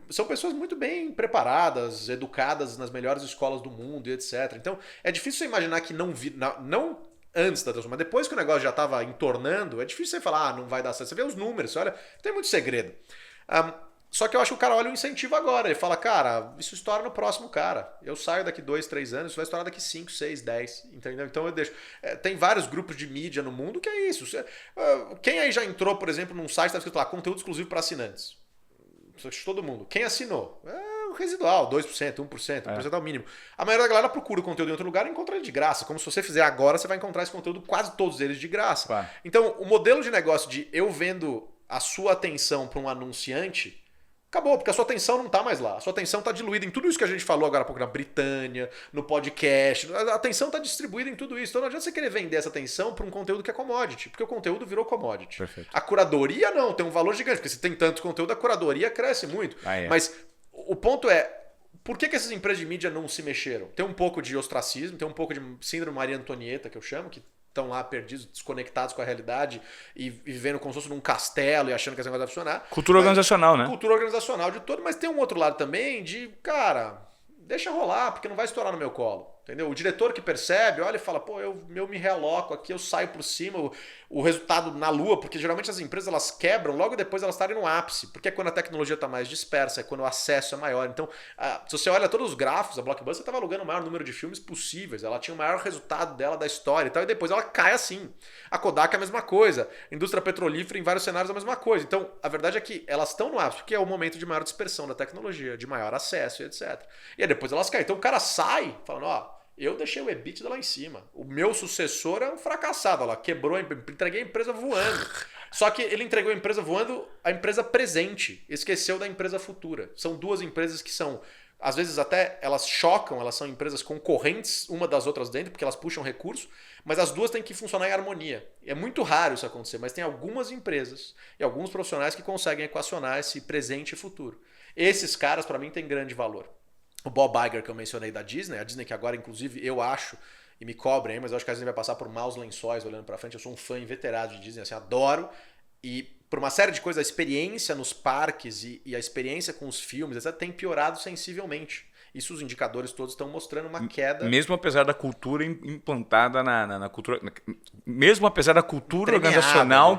São pessoas muito bem preparadas, educadas nas melhores escolas do mundo e etc. Então, é difícil você imaginar que não antes da transformação, mas depois que o negócio já estava entornando, é difícil você falar, não vai dar certo. Você vê os números, você olha, não tem muito segredo. Só que eu acho que o cara olha o incentivo agora. Ele fala, cara, isso estoura no próximo cara. Eu saio daqui 2, 3 anos, isso vai estourar daqui 5, 6, 10. Entendeu? Então eu deixo. Tem vários grupos de mídia no mundo que é isso. Quem aí já entrou, por exemplo, num site que está escrito lá, conteúdo exclusivo para assinantes? Todo mundo. Quem assinou? É o residual, 2%, 1%, 1% é o mínimo. A maioria da galera procura o conteúdo em outro lugar e encontra ele de graça. Como se você fizer agora, você vai encontrar esse conteúdo, quase todos eles de graça. Claro. Então, o modelo de negócio de eu vendo a sua atenção para um anunciante, acabou, porque a sua atenção não está mais lá. A sua atenção está diluída em tudo isso que a gente falou agora há pouco na Britânia, no podcast. A atenção está distribuída em tudo isso. Então não adianta você querer vender essa atenção para um conteúdo que é commodity, porque o conteúdo virou commodity. Perfeito. A curadoria não, tem um valor gigante, porque se tem tanto conteúdo, a curadoria cresce muito. Mas o ponto é, por que essas empresas de mídia não se mexeram? Tem um pouco de ostracismo, tem um pouco de síndrome Maria Antonieta, que eu chamo, que estão lá perdidos, desconectados com a realidade e vivendo como se fosse num castelo e achando que esse negócio vai funcionar. Cultura organizacional, né? Cultura organizacional de todo, mas tem um outro lado também de, cara, deixa rolar, porque não vai estourar no meu colo. Entendeu? O diretor que percebe, olha e fala, pô, eu me realoco aqui, eu saio por cima, o resultado na lua, porque geralmente as empresas elas quebram logo depois elas estarem no ápice, porque é quando a tecnologia está mais dispersa, é quando o acesso é maior. Então, se você olha todos os gráficos, a Blockbuster estava alugando o maior número de filmes possíveis, ela tinha o maior resultado dela da história e tal, e depois ela cai assim. A Kodak é a mesma coisa, a indústria petrolífera em vários cenários é a mesma coisa. Então, a verdade é que elas estão no ápice, porque é o momento de maior dispersão da tecnologia, de maior acesso e etc. E aí depois elas caem. Então o cara sai falando, ó, eu deixei o EBITDA lá em cima. O meu sucessor é um fracassado. Ela quebrou, entreguei a empresa voando. Só que ele entregou a empresa voando, a empresa presente. Esqueceu da empresa futura. São duas empresas que são, às vezes até elas chocam, elas são empresas concorrentes uma das outras dentro, porque elas puxam recurso, mas as duas têm que funcionar em harmonia. É muito raro isso acontecer, mas tem algumas empresas e alguns profissionais que conseguem equacionar esse presente e futuro. Esses caras, para mim, têm grande valor. O Bob Iger que eu mencionei da Disney, a Disney que agora, inclusive, eu acho, e me cobrem, mas eu acho que a Disney vai passar por maus lençóis olhando pra frente. Eu sou um fã inveterado de Disney, assim, adoro. E por uma série de coisas, a experiência nos parques e a experiência com os filmes, etc., tem piorado sensivelmente. Isso os indicadores todos estão mostrando uma queda. Mesmo apesar da cultura implantada na cultura. Mesmo apesar da cultura organizacional, né?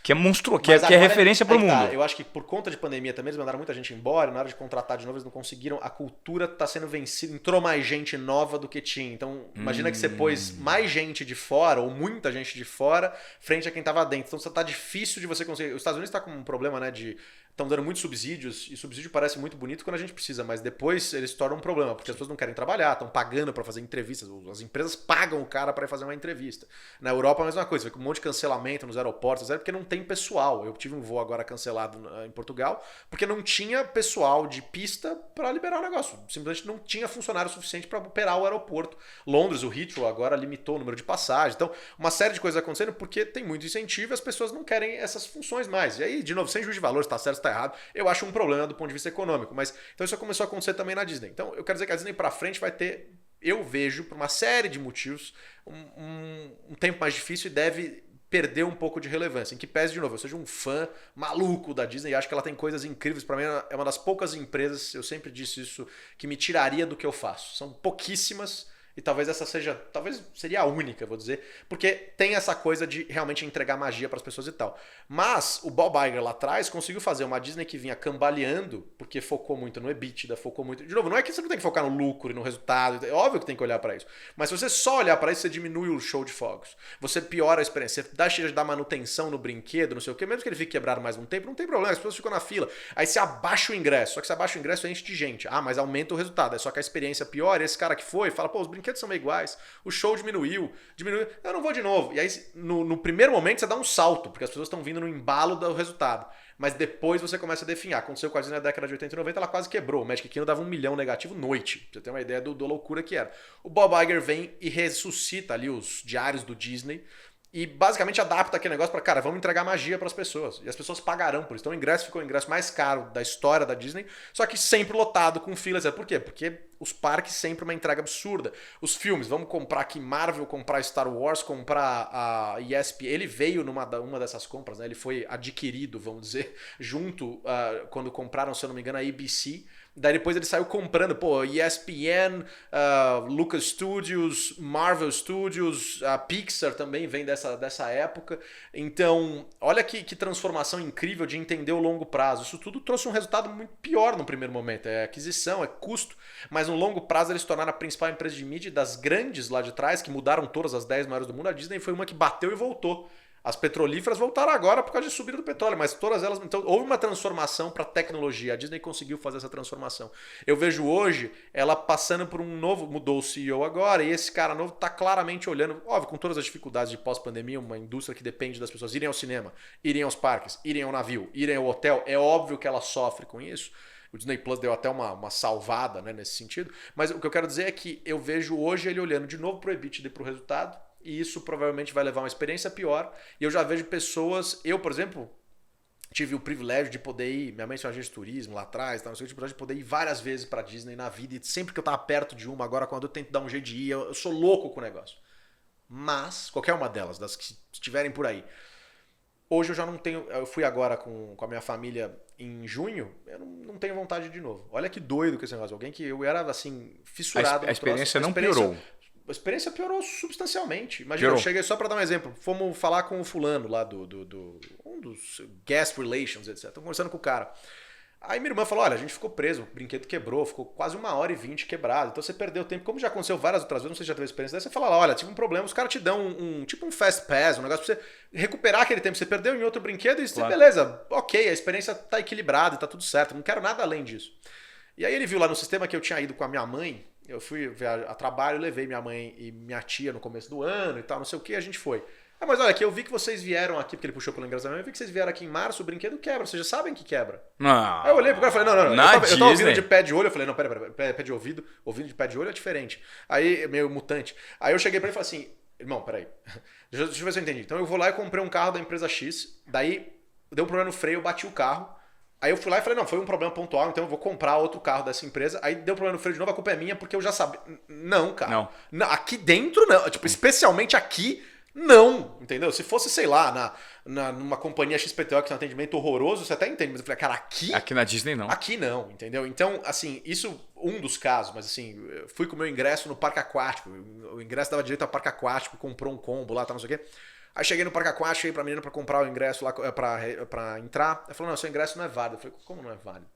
que é monstruosa, que é referência para o mundo. Tá. Eu acho que por conta de pandemia também, eles mandaram muita gente embora, na hora de contratar de novo, eles não conseguiram. A cultura está sendo vencida, entrou mais gente nova do que tinha. Então, imagina que você pôs mais gente de fora, ou muita gente de fora, frente a quem estava dentro. Então, está difícil de você conseguir. Os Estados Unidos está com um problema, né, de. Estão dando muitos subsídios, e subsídio parece muito bonito quando a gente precisa, mas depois eles tornam um problema, porque as pessoas não querem trabalhar, estão pagando para fazer entrevistas, as empresas pagam o cara para ir fazer uma entrevista. Na Europa a mesma coisa, com um monte de cancelamento nos aeroportos, porque não tem pessoal. Eu tive um voo agora cancelado em Portugal, porque não tinha pessoal de pista para liberar o negócio. Simplesmente não tinha funcionário suficiente para operar o aeroporto. Londres, o Heathrow agora limitou o número de passagens. Então, uma série de coisas acontecendo porque tem muito incentivo e as pessoas não querem essas funções mais. E aí, de novo, sem juízo de valor, se está certo, está errado, eu acho um problema do ponto de vista econômico. Mas então isso começou a acontecer também na Disney. Então eu quero dizer que a Disney para frente vai ter, eu vejo, por uma série de motivos, um tempo mais difícil e deve perder um pouco de relevância. Em que pese, de novo, eu seja um fã maluco da Disney e acho que ela tem coisas incríveis. Para mim é uma das poucas empresas, eu sempre disse isso, que me tiraria do que eu faço. São pouquíssimas. E talvez essa seja, talvez seria a única, vou dizer, porque tem essa coisa de realmente entregar magia para as pessoas e tal. Mas o Bob Iger lá atrás conseguiu fazer uma Disney que vinha cambaleando, porque focou muito no EBITDA, focou muito... De novo, não é que você não tem que focar no lucro e no resultado, é óbvio que tem que olhar para isso. Mas se você só olhar para isso, você diminui o show de fogos. Você piora a experiência, você deixa de dar manutenção no brinquedo, não sei o quê, mesmo que ele fique quebrado mais um tempo, não tem problema, as pessoas ficam na fila. Aí você abaixa o ingresso, só que você abaixa o ingresso enche de gente. Ah, mas aumenta o resultado, é só que a experiência piora, e esse cara que foi fala, pô, os brinquedos são meio iguais, o show diminuiu, eu não vou de novo. E aí, no primeiro momento, você dá um salto, porque as pessoas estão vindo no embalo do resultado. Mas depois você começa a definhar. Aconteceu com a Disney na década de 80 e 90, ela quase quebrou. O Magic Kingdom dava 1 milhão negativo noite. Pra você ter uma ideia do loucura que era. O Bob Iger vem e ressuscita ali os diários do Disney e basicamente adapta aquele negócio para, cara, vamos entregar magia para as pessoas. E as pessoas pagarão por isso. Então o ingresso ficou o ingresso mais caro da história da Disney, só que sempre lotado com filas. Por quê? Porque os parques sempre uma entrega absurda. Os filmes, vamos comprar aqui Marvel, comprar Star Wars, comprar a ESPN. Ele veio numa uma dessas compras, né? Ele foi adquirido, vamos dizer, junto quando compraram, se eu não me engano, a ABC. Daí depois ele saiu comprando, pô, ESPN, Lucas Studios, Marvel Studios, a Pixar também vem dessa época. Então, olha que transformação incrível de entender o longo prazo. Isso tudo trouxe um resultado muito pior no primeiro momento. É aquisição, é custo, mas no longo prazo eles se tornaram a principal empresa de mídia das grandes lá de trás, que mudaram todas as 10 maiores do mundo. A Disney foi uma que bateu e voltou. As petrolíferas voltaram agora por causa de subida do petróleo, mas todas elas... Então, houve uma transformação para tecnologia. A Disney conseguiu fazer essa transformação. Eu vejo hoje ela passando por um novo... Mudou o CEO agora e esse cara novo está claramente olhando... Óbvio, com todas as dificuldades de pós-pandemia, uma indústria que depende das pessoas irem ao cinema, irem aos parques, irem ao navio, irem ao hotel. É óbvio que ela sofre com isso. O Disney Plus deu até uma salvada, né, nesse sentido. Mas o que eu quero dizer é que eu vejo hoje ele olhando de novo para o EBITDA e para o resultado. E isso provavelmente vai levar a uma experiência pior. E eu já vejo pessoas... Eu, por exemplo, tive o privilégio de poder ir... Minha mãe tinha uma agência de turismo lá atrás. Não sei, eu tive o privilégio de poder ir várias vezes para Disney na vida. E sempre que eu tava perto de uma, agora quando eu tento dar um jeito de ir, eu sou louco com o negócio. Mas, qualquer uma delas, das que estiverem por aí. Hoje eu já não tenho. Eu fui agora com a minha família em junho, eu não tenho vontade de novo. Olha que doido que esse negócio. Alguém que eu era assim, fissurado. A experiência não piorou. A experiência piorou substancialmente. Imagina, Piorou. eu cheguei só pra dar um exemplo. Fomos falar com o fulano lá um dos guest relations, etc. Estamos conversando com o cara. Aí minha irmã falou, olha, a gente ficou preso, o brinquedo quebrou, ficou quase 1h20 quebrado. Então você perdeu tempo. Como já aconteceu várias outras vezes, não sei se já teve experiência dessa, você fala, olha, tive um problema, os caras te dão tipo um fast pass, um negócio pra você recuperar aquele tempo que você perdeu em outro brinquedo e você, beleza, ok, a experiência tá equilibrada e tá tudo certo, não quero nada além disso. E aí ele viu lá no sistema que eu tinha ido com a minha mãe, eu fui a trabalho, levei minha mãe e minha tia no começo do ano e tal, não sei o que, a gente foi. Ah, mas olha aqui, eu vi que vocês vieram aqui, porque ele puxou pelo ingresso da minha mãe, eu vi que vocês vieram aqui em março, o brinquedo quebra, vocês já sabem que quebra. Não. Aí eu olhei pro cara e falei, não, Na eu tava ouvindo Disney. de pé de olho, eu falei, não, pera, pé de ouvido, ouvindo de pé de olho é diferente. Aí, meio mutante. Aí eu cheguei pra ele e falei assim, irmão, peraí, deixa eu ver se eu entendi. Então eu vou lá e comprei um carro da empresa X, daí deu um problema no freio, eu bati o carro, aí eu fui lá e falei, não, foi um problema pontual, então eu vou comprar outro carro dessa empresa, aí deu problema no freio de novo, a culpa é minha, porque eu já sabia. Não, cara. Não. Aqui dentro, não. Tipo, especialmente aqui, não, entendeu? Se fosse, sei lá, numa companhia XPTO que tem um atendimento horroroso, você até entende, mas eu falei, cara, aqui... Aqui na Disney não. Aqui não, entendeu? Então, assim, isso um dos casos, mas assim, eu fui com o meu ingresso no parque aquático, o ingresso dava direito ao parque aquático, comprou um combo lá, tá, não sei o quê. Aí cheguei no parque aquático, cheguei pra menina pra comprar o ingresso lá, pra entrar, ela falou, não, seu ingresso não é válido. Eu falei, como não é válido?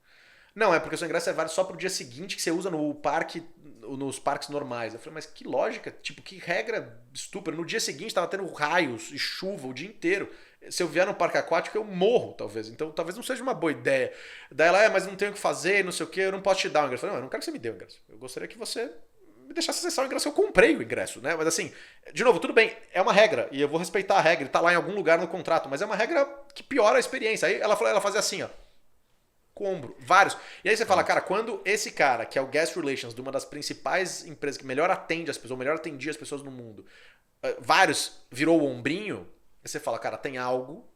Não, é porque o seu ingresso é válido só pro dia seguinte que você usa no parque, nos parques normais. Eu falei, mas que lógica, tipo, que regra estúpida. No dia seguinte tava tendo raios e chuva o dia inteiro. Se eu vier no parque aquático, eu morro, talvez. Então, talvez não seja uma boa ideia. Daí ela, mas não tenho o que fazer, não sei o que, eu não posso te dar o ingresso. Eu falei, não, eu não quero que você me dê o ingresso. Eu gostaria que você me deixasse acessar o ingresso. Eu comprei o ingresso, né? Mas assim, de novo, tudo bem, é uma regra. E eu vou respeitar a regra. Ele tá lá em algum lugar no contrato. Mas é uma regra que piora a experiência. Aí ela fazia assim, ó. Combro, vários. E aí você fala, cara, quando esse cara, que é o Guest Relations, de uma das principais empresas que melhor atende as pessoas, melhor atendia as pessoas no mundo, vários virou o ombrinho, você fala, cara, tem algo.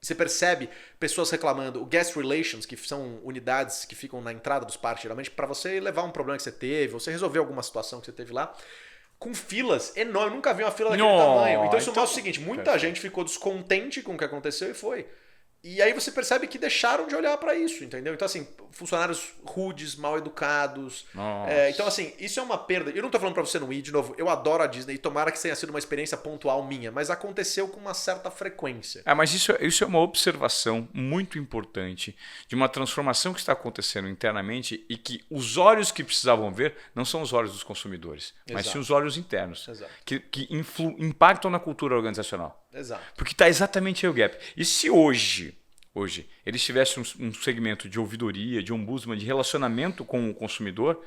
Você percebe pessoas reclamando, o Guest Relations, que são unidades que ficam na entrada dos parques, geralmente, para você levar um problema que você teve, ou você resolver alguma situação que você teve lá, com filas enormes. Eu nunca vi uma fila daquele tamanho. Então isso mostra o seguinte, muita gente ficou descontente com o que aconteceu e foi. E aí você percebe que deixaram de olhar para isso, entendeu? Então, assim, funcionários rudes, mal educados. Então, assim, isso é uma perda. Eu não tô falando para você não ir, de novo, eu adoro a Disney e tomara que tenha sido uma experiência pontual minha, mas aconteceu com uma certa frequência. Mas isso é uma observação muito importante de uma transformação que está acontecendo internamente e que os olhos que precisavam ver não são os olhos dos consumidores, mas sim os olhos internos, que impactam na cultura organizacional. Exato. Porque está exatamente aí o gap. E se hoje eles tivessem um segmento de ouvidoria, de ombudsman, de relacionamento com o consumidor,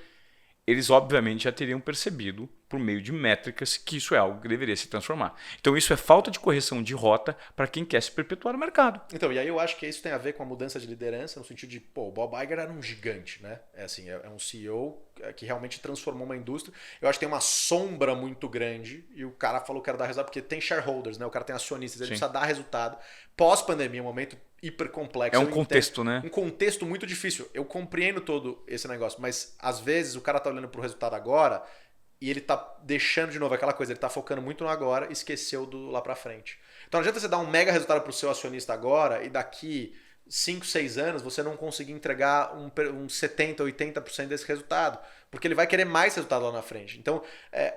eles obviamente já teriam percebido, por meio de métricas, que isso é algo que deveria se transformar. Então isso é falta de correção de rota para quem quer se perpetuar no mercado. Então, e aí eu acho que isso tem a ver com a mudança de liderança, no sentido de, o Bob Iger era um gigante, né? É um CEO que realmente transformou uma indústria. Eu acho que tem uma sombra muito grande e o cara falou que era dar resultado porque tem shareholders, né? O cara tem acionistas, ele precisa dar resultado. Pós-pandemia, um momento hiper complexo. É um contexto, né? Um contexto muito difícil. Eu compreendo todo esse negócio, mas às vezes o cara tá olhando pro resultado agora e ele tá deixando de novo aquela coisa, ele tá focando muito no agora e esqueceu do lá pra frente. Então não adianta você dar um mega resultado pro seu acionista agora e daqui 5, 6 anos você não conseguir entregar um 70, 80% desse resultado. Porque ele vai querer mais resultado lá na frente. Então,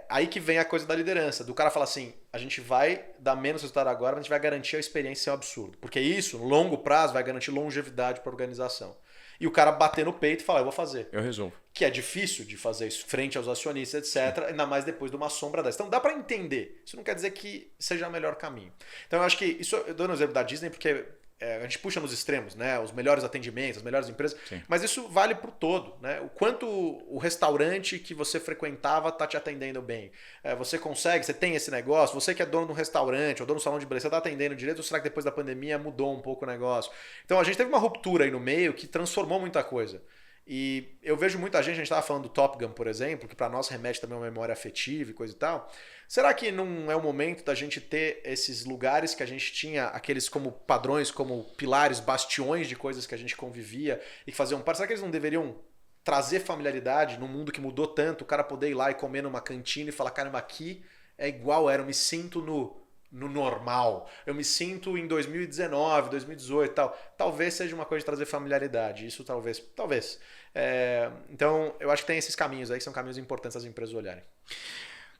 aí que vem a coisa da liderança. Do cara falar assim, a gente vai dar menos resultado agora, mas a gente vai garantir a experiência ser um absurdo. Porque isso, no longo prazo, vai garantir longevidade para a organização. E o cara bater no peito e falar, eu vou fazer. Eu resolvo. Que é difícil de fazer isso frente aos acionistas, etc. Ainda mais depois de uma sombra dessa. Então dá para entender. Isso não quer dizer que seja o melhor caminho. Então eu acho que isso, eu dou no exemplo da Disney porque a gente puxa nos extremos, né? Os melhores atendimentos, as melhores empresas. Sim. Mas isso vale para o todo, né? O quanto o restaurante que você frequentava está te atendendo bem. Você consegue, você tem esse negócio, você que é dono de um restaurante ou dono de um salão de beleza, você está atendendo direito ou será que depois da pandemia mudou um pouco o negócio? Então a gente teve uma ruptura aí no meio que transformou muita coisa. E eu vejo muita gente, a gente estava falando do Top Gun, por exemplo, que para nós remete também a uma memória afetiva e coisa e tal. Será que não é o momento da gente ter esses lugares que a gente tinha, aqueles como padrões, como pilares, bastiões de coisas que a gente convivia e que faziam parte? Será que eles não deveriam trazer familiaridade num mundo que mudou tanto, o cara poder ir lá e comer numa cantina e falar, caramba, aqui é igual era, eu me sinto no normal. Eu me sinto em 2019, 2018 e tal. Talvez seja uma coisa de trazer familiaridade. Isso talvez. Então, eu acho que tem esses caminhos aí que são caminhos importantes as empresas olharem.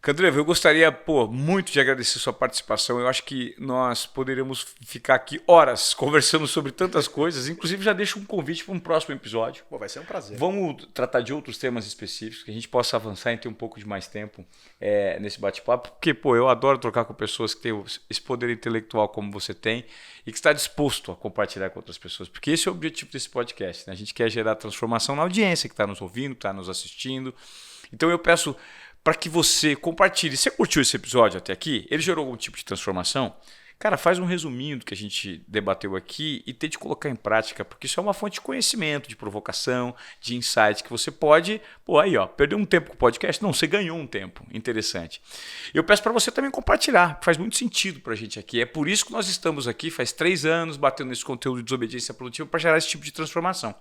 Candreva, eu gostaria muito de agradecer sua participação. Eu acho que nós poderíamos ficar aqui horas conversando sobre tantas coisas. Inclusive, já deixo um convite para um próximo episódio. Vai ser um prazer. Vamos tratar de outros temas específicos, que a gente possa avançar e ter um pouco de mais tempo nesse bate-papo. Porque, eu adoro trocar com pessoas que têm esse poder intelectual como você tem e que está disposto a compartilhar com outras pessoas. Porque esse é o objetivo desse podcast, né? A gente quer gerar transformação na audiência que está nos ouvindo, está nos assistindo. Então, eu peço para que você compartilhe. Você curtiu esse episódio até aqui? Ele gerou algum tipo de transformação? Cara, faz um resuminho do que a gente debateu aqui e tente colocar em prática, porque isso é uma fonte de conhecimento, de provocação, de insight que você pode, perder um tempo com o podcast. Não, você ganhou um tempo. Interessante. Eu peço para você também compartilhar, faz muito sentido para a gente aqui. É por isso que nós estamos aqui, faz 3 anos, batendo nesse conteúdo de desobediência produtiva para gerar esse tipo de transformação.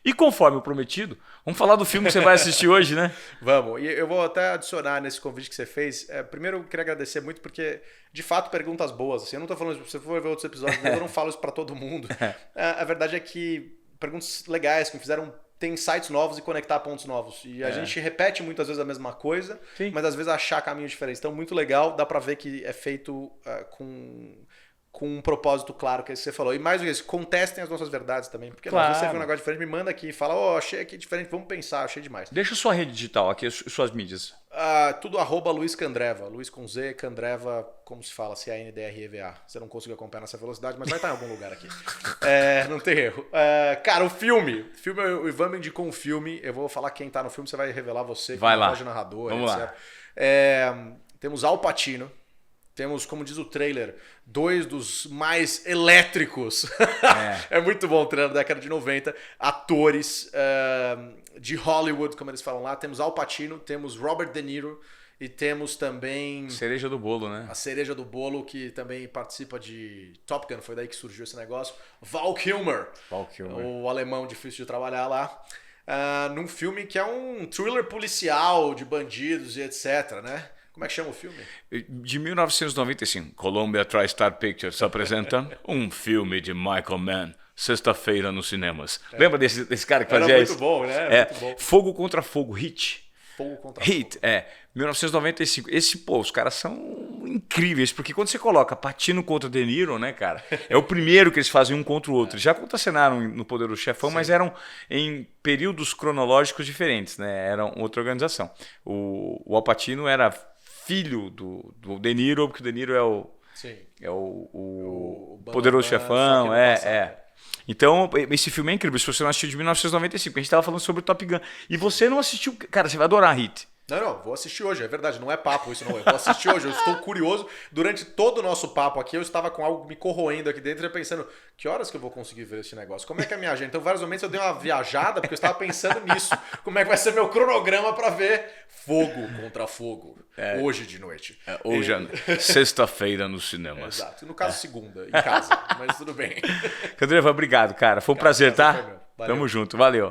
E conforme o prometido, vamos falar do filme que você vai assistir hoje, né? Vamos. E eu vou até adicionar nesse convite que você fez. Primeiro, eu queria agradecer muito porque, de fato, perguntas boas. Assim, eu não estou falando, se você for ver outros episódios, eu não falo isso para todo mundo. A verdade é que perguntas legais que me fizeram ter insights novos e conectar pontos novos. E a gente repete muitas vezes a mesma coisa, Sim. Mas às vezes achar caminhos diferentes. Então, muito legal. Dá para ver que é feito com um propósito claro, que é isso que você falou. E mais do que isso, contestem as nossas verdades também. Porque às vezes você vê um negócio diferente, me manda aqui e fala, achei aqui diferente, vamos pensar, achei demais. Deixa sua rede digital aqui, suas mídias. Tudo @Luiz Candreva. Luiz com Z, Candreva, como se fala? C-A-N-D-R-E-V-A. Você não conseguiu acompanhar nessa velocidade, mas vai estar em algum lugar aqui. Não tem erro. Cara, o filme, o Ivan me indicou um filme. Eu vou falar quem tá no filme, você vai revelar você. Vai lá. Voz de narrador, vamos etc. lá. Temos Al Pacino. Temos, como diz o trailer, 2 dos mais elétricos. É muito bom o trailer da década de 90. Atores de Hollywood, como eles falam lá. Temos Al Pacino, temos Robert De Niro e temos também... Cereja do bolo, né? A cereja do bolo, que também participa de Top Gun. Foi daí que surgiu esse negócio. Val Kilmer. O alemão difícil de trabalhar lá. Num filme que é um thriller policial de bandidos e etc, né? Como é que chama o filme? De 1995, Columbia TriStar Pictures apresenta um filme de Michael Mann, sexta-feira nos cinemas. Lembra desse cara que fazia isso? Era muito bom, né? Muito bom. Fogo contra Fogo, Hit. Fogo contra Hit, 1995. Os caras são incríveis, porque quando você coloca Pacino contra De Niro, né, cara? É o primeiro que eles fazem um contra o outro. Já contracenaram no Poderoso Chefão, mas eram em períodos cronológicos diferentes, né? Eram outra organização. O Al Pacino era filho do De Niro, porque o De Niro é o Poderoso Chefão, Então, esse filme é incrível. Se você não assistiu de 1995, a gente estava falando sobre o Top Gun. E você não assistiu... Cara, você vai adorar Hit. Não, vou assistir hoje, é verdade, não é papo isso, não. Eu vou assistir hoje, eu estou curioso. Durante todo o nosso papo aqui, eu estava com algo me corroendo aqui dentro, pensando, que horas que eu vou conseguir ver esse negócio? Como é que é a minha agenda? Então, vários momentos eu dei uma viajada, porque eu estava pensando nisso. Como é que vai ser meu cronograma para ver Fogo contra Fogo, hoje de noite. Hoje, sexta-feira nos cinemas. Exato, no caso, segunda, em casa, mas tudo bem. Candreva, obrigado, cara. Foi um prazer, tá? Valeu. Tamo junto, valeu.